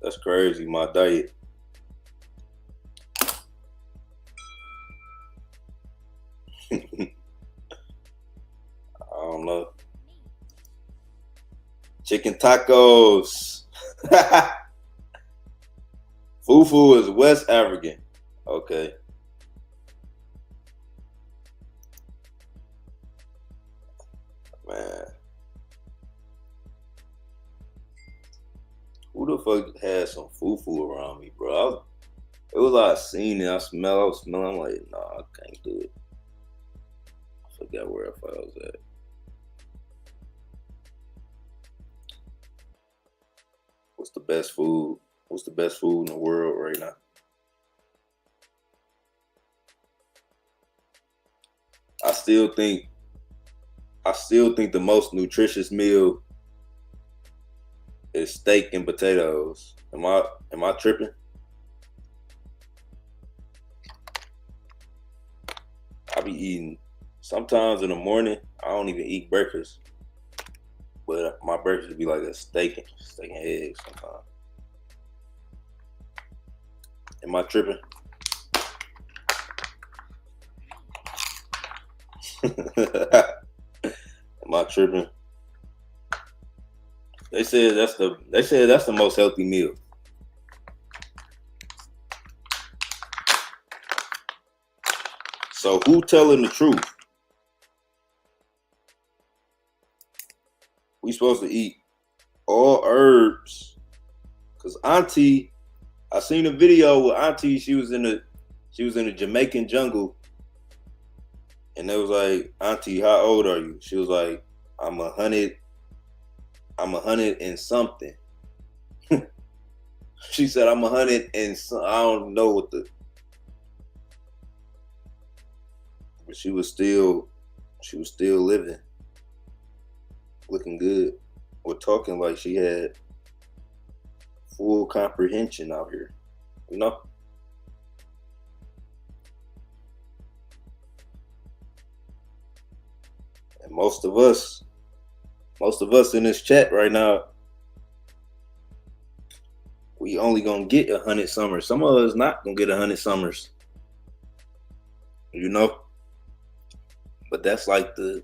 That's crazy, my diet. I don't know. Chicken tacos. Fufu is West African. Okay. Man. Who the fuck has some fufu around me, bro? It was like I seen it, I was smelling, I'm like, nah, I can't do it. I forgot where I was at. What's the best food? What's the best food in the world right now? I still think the most nutritious meal is steak and potatoes. Am I tripping? I be eating sometimes in the morning. I don't even eat breakfast, but my breakfast would be like a steak and eggs sometimes. Am I tripping? Am I tripping? They said that's the most healthy meal. So who telling the truth? We supposed to eat all herbs. Cause Auntie, I seen a video with Auntie. She was in the Jamaican jungle, and they was like, Auntie, how old are you? She was like, I'm 100 and something. She said, I'm 100 and some, I don't know what the. But she was still living, looking good, or talking like she had full comprehension out here, you know? And most of us in this chat right now, we only gonna get 100 summers. Some of us not gonna get 100 summers, you know? But that's like the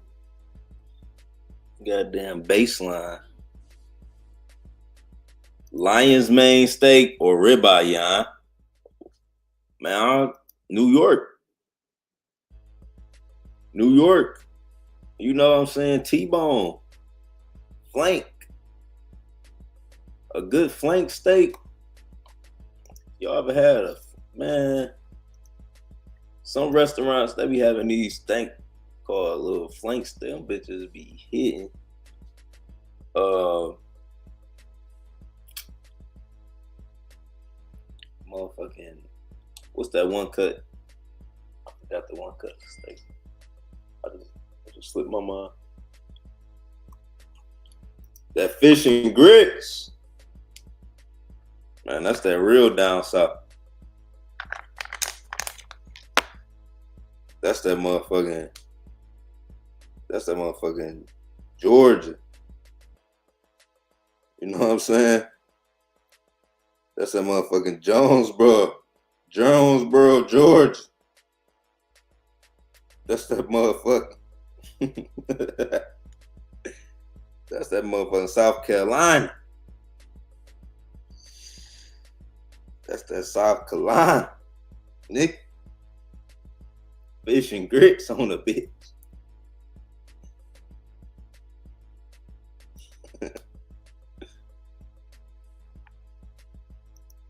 goddamn baseline. Lion's mane steak or ribeye, Yon? Man, New York. New York. You know what I'm saying? T-bone. Flank. A good flank steak. Y'all ever had a, man, some restaurants, they be having these steak called little flank steak. Them bitches be hitting. Motherfucking, what's that one cut? I forgot the one cut steak. I just slipped my mind. That fish and grits. Man, that's that real down south. That's that motherfucking Georgia. You know what I'm saying? That's that motherfucking Jonesboro, Georgia. That's that motherfucking. That's that motherfucking South Carolina. That's that South Carolina. Nick. Fish and grits on the bitch.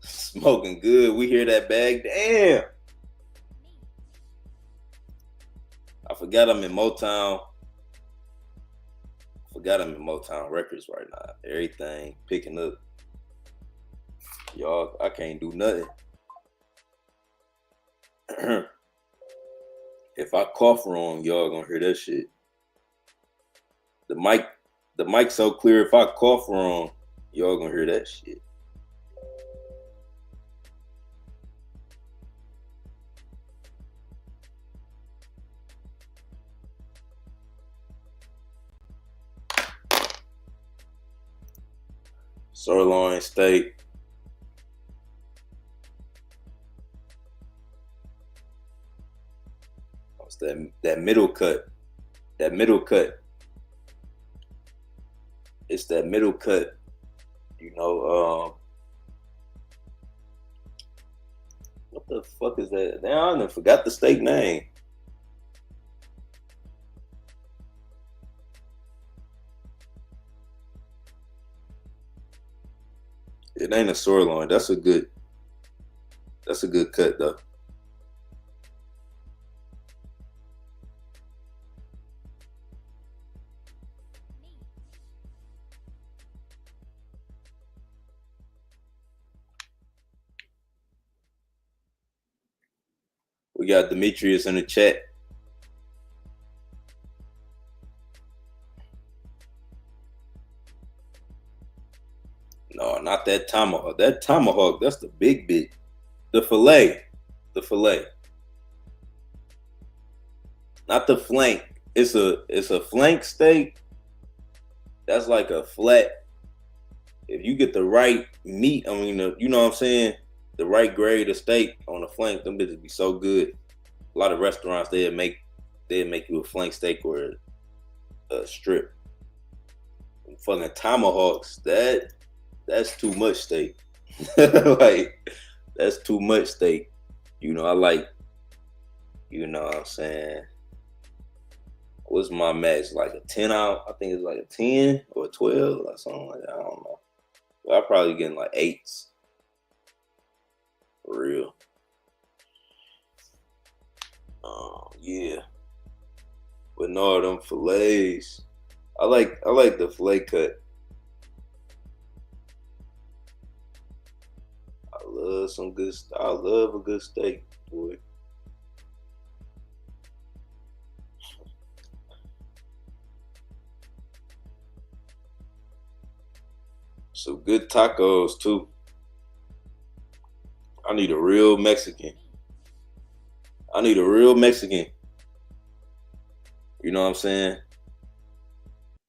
Smoking good. We hear that bag. Damn. I forgot I'm in Motown. Records right now. Everything picking up. Y'all, I can't do nothing. If I cough wrong, y'all gonna hear that shit. The mic's so clear. If I cough wrong, y'all gonna hear that shit. Sirloin steak. What's that middle cut? That middle cut. It's that middle cut. You know, what the fuck is that? Damn, I forgot the steak name. It ain't a sirloin. That's a good cut though. We got Demetrius in the chat. No, not that tomahawk. That tomahawk, that's the big bit. The fillet. Not the flank. It's a flank steak. That's like a flat. If you get the right meat, I mean, you know what I'm saying? The right grade of steak on the flank, them bitches be so good. A lot of restaurants, they'd make you a flank steak or a strip. Fucking tomahawks, that's too much steak. Like, that's too much steak. You know, I like, you know what I'm saying? What's my max? Like a 10 out? I think it's like a 10 or a 12 or something like that. I don't know. But I'm probably getting like 8s. For real. Yeah. But no, them fillets. I like the fillet cut. I love a good steak, boy. Some good tacos too. I need a real Mexican. You know what I'm saying?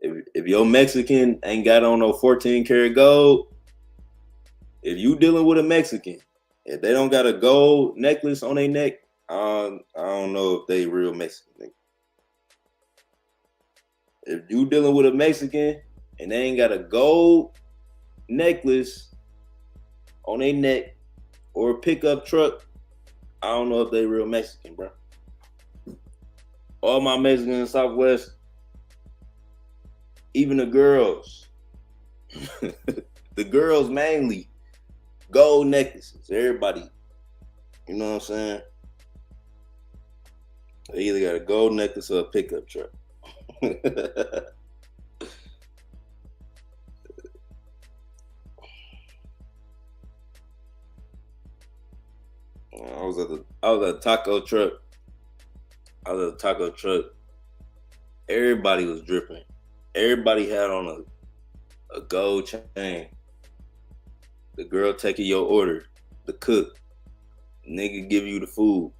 If your Mexican ain't got on no 14 karat gold, if you dealing with a Mexican, if they don't got a gold necklace on their neck, I don't know if they real Mexican. If you dealing with a Mexican and they ain't got a gold necklace on their neck or a pickup truck, I don't know if they real Mexican, bro. All my Mexicans in Southwest, even the girls, the girls mainly, gold necklaces. Everybody, you know what I'm saying? They either got a gold necklace or a pickup truck. I was at a taco truck. Everybody was dripping. Everybody had on a gold chain. The girl taking your order. The cook. Nigga give you the food.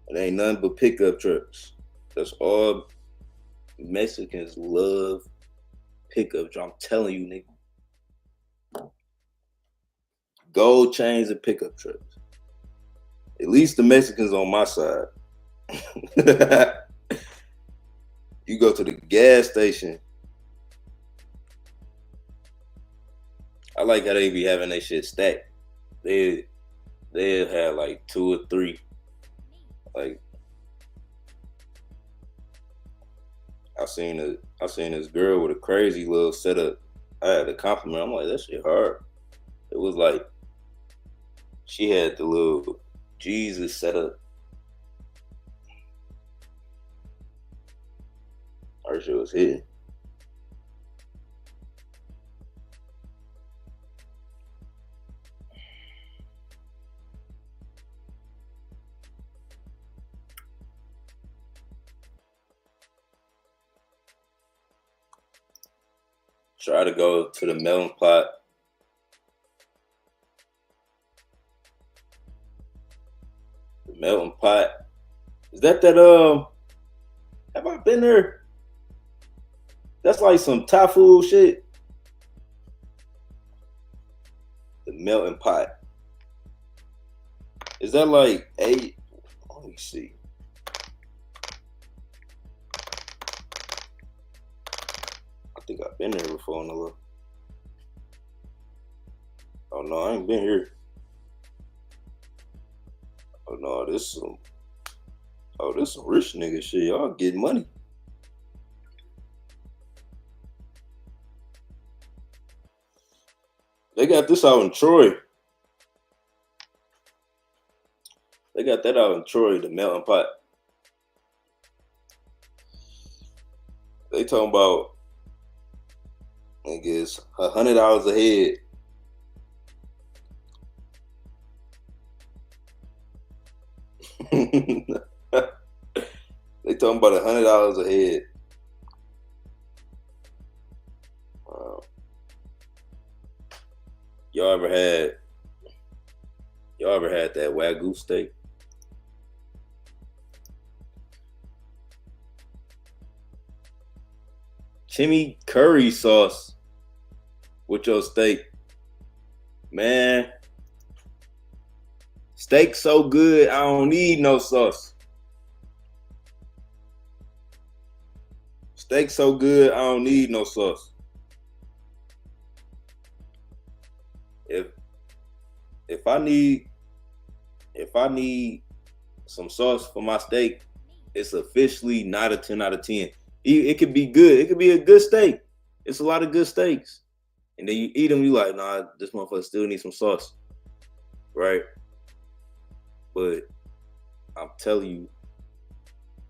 It ain't nothing but pickup trucks. That's all Mexicans love. Pickup trucks. I'm telling you, nigga. Gold chains and pickup trucks. At least the Mexicans on my side. You go to the gas station. I like how they be having that shit stacked. They'll have like 2 or 3. Like I seen this girl with a crazy little setup. I had to compliment. I'm like, that shit hard. It was like she had the little Jesus setup. Her shit was hitting. Try to go to the melting pot. The melting pot. Is that have I been there? That's like some Thai food shit. The melting pot. Is that like let me see. I think I've been there before in a little. Oh no, I ain't been here. Oh no, this some rich nigga shit. Y'all getting money. They got this out in Troy. They got that out in Troy, the melting pot. They talking about, I guess, $100 a head. They talking about $100 a head. Y'all ever had that Wagyu steak? Chimmy curry sauce with your steak. Man, steak so good, I don't need no sauce. Steak so good, I don't need no sauce. If I need some sauce for my steak, it's officially not a 10 out of 10. It could be good. It could be a good steak. It's a lot of good steaks. And then you eat them, you like, nah, this motherfucker still needs some sauce. Right? But I'm telling you,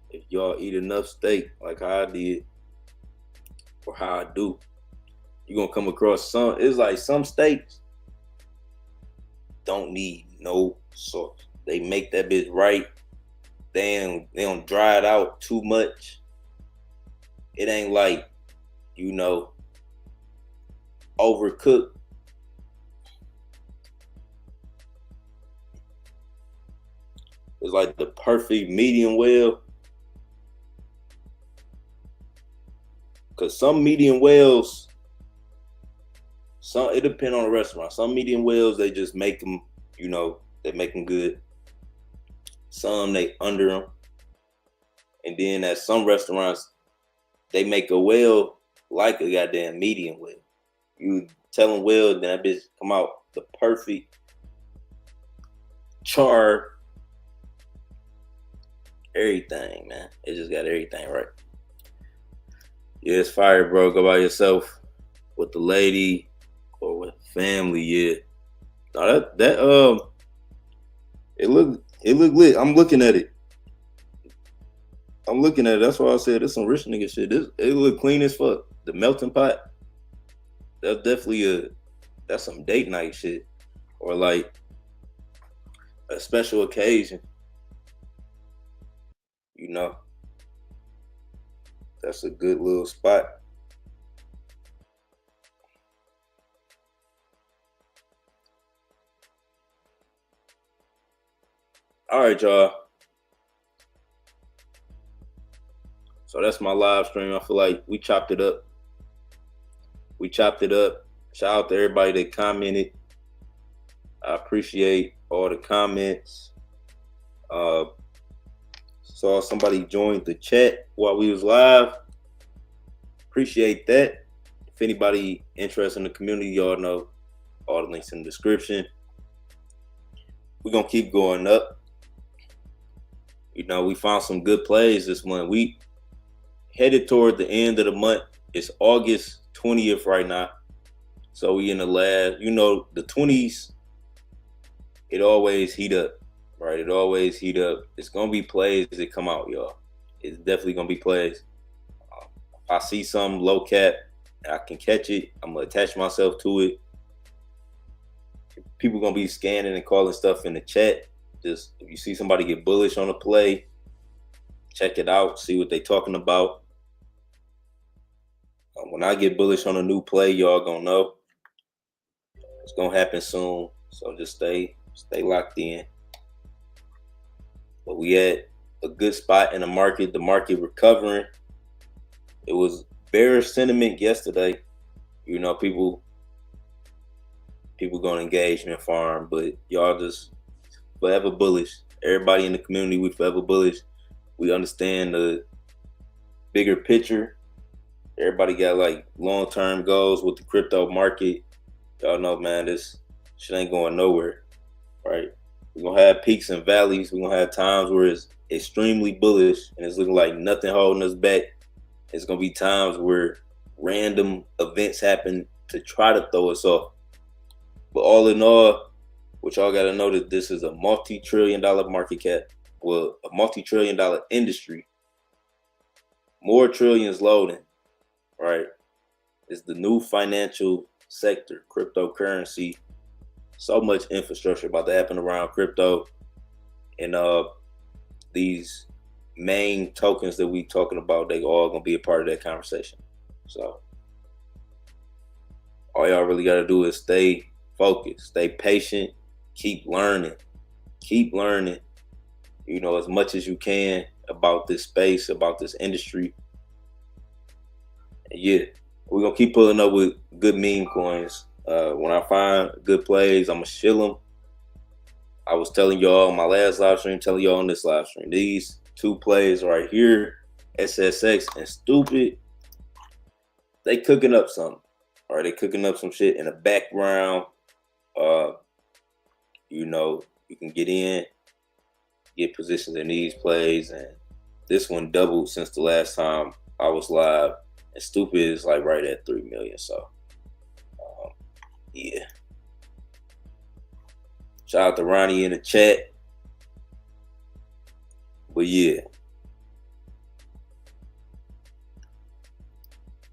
if y'all eat enough steak like how I did, or how I do, you're gonna come across it's like some steaks don't need no sauce. They make that bitch right. They don't dry it out too much. It ain't like, overcooked. It's like the perfect medium well. Cause some medium wells, it depends on the restaurant. Some medium wells, they just make them, they make them good. Some, they under them. And then at some restaurants, they make a well like a goddamn medium well. You tell them well, then that bitch come out the perfect char everything, man. It just got everything right. Yeah, it's fire, bro. Go by yourself, with the lady, or with family. Yeah. No, it look lit. I'm looking at it. That's why I said it's some rich nigga shit. It look clean as fuck. The melting pot. That's definitely that's some date night shit, or like a special occasion. You know, that's a good little spot. All right, y'all. So that's my live stream. I feel like we chopped it up. Shout out to everybody that commented. I appreciate all the comments. Saw somebody joined the chat while we was live. Appreciate that. If anybody interested in the community, y'all know all the links in the description. We're gonna keep going up. You know, we found some good plays this month. We headed toward the end of the month. It's August 20th right now. So we in the last, you know, the 20s, it always heat up, right? It always heat up. It's going to be plays that come out, y'all. It's definitely going to be plays. If I see some low cap and I can catch it, I'm going to attach myself to it. People going to be scanning and calling stuff in the chat. Just if you see somebody get bullish on a play, check it out, see what they talking about. When I get bullish on a new play, y'all gonna know. It's gonna happen soon. So just stay locked in. But we at a good spot in the market. The market recovering. It was bearish sentiment yesterday. You know, people gonna engagement farm, but y'all just forever bullish. Everybody in the community, we forever bullish. We understand the bigger picture. Everybody got like long-term goals with the crypto market. Y'all know, man, this shit ain't going nowhere, right? We're going to have peaks and valleys. We're going to have times where it's extremely bullish and it's looking like nothing holding us back. It's going to be times where random events happen to try to throw us off. But all in all, what y'all got to know that this is a multi-trillion-dollar market cap. Well, a multi-trillion-dollar industry. More trillions loading. Right, it's the new financial sector, cryptocurrency. So much infrastructure about to happen around crypto, and these main tokens that we talking about, they all gonna be a part of that conversation. So all y'all really gotta do is stay focused, stay patient, keep learning. You know, as much as you can about this space, about this industry. Yeah, we're gonna keep pulling up with good meme coins. When I find good plays, I'm gonna shill them. I was telling y'all on my last live stream, telling y'all on this live stream, these two plays right here, SSX and Stupid, they cooking up something. All right, they cooking up some shit in the background. You know, you can get in, get positions in these plays, and this one doubled since the last time I was live. And Stupid is like right at 3 million. So, yeah. Shout out to Ronnie in the chat. But yeah,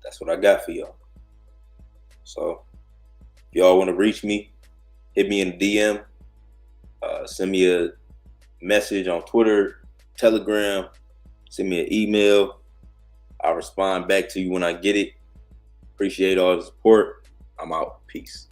that's what I got for y'all. So, if y'all want to reach me, hit me in the DM. Send me a message on Twitter, Telegram. Send me an email. I'll respond back to you when I get it. Appreciate all the support. I'm out. Peace.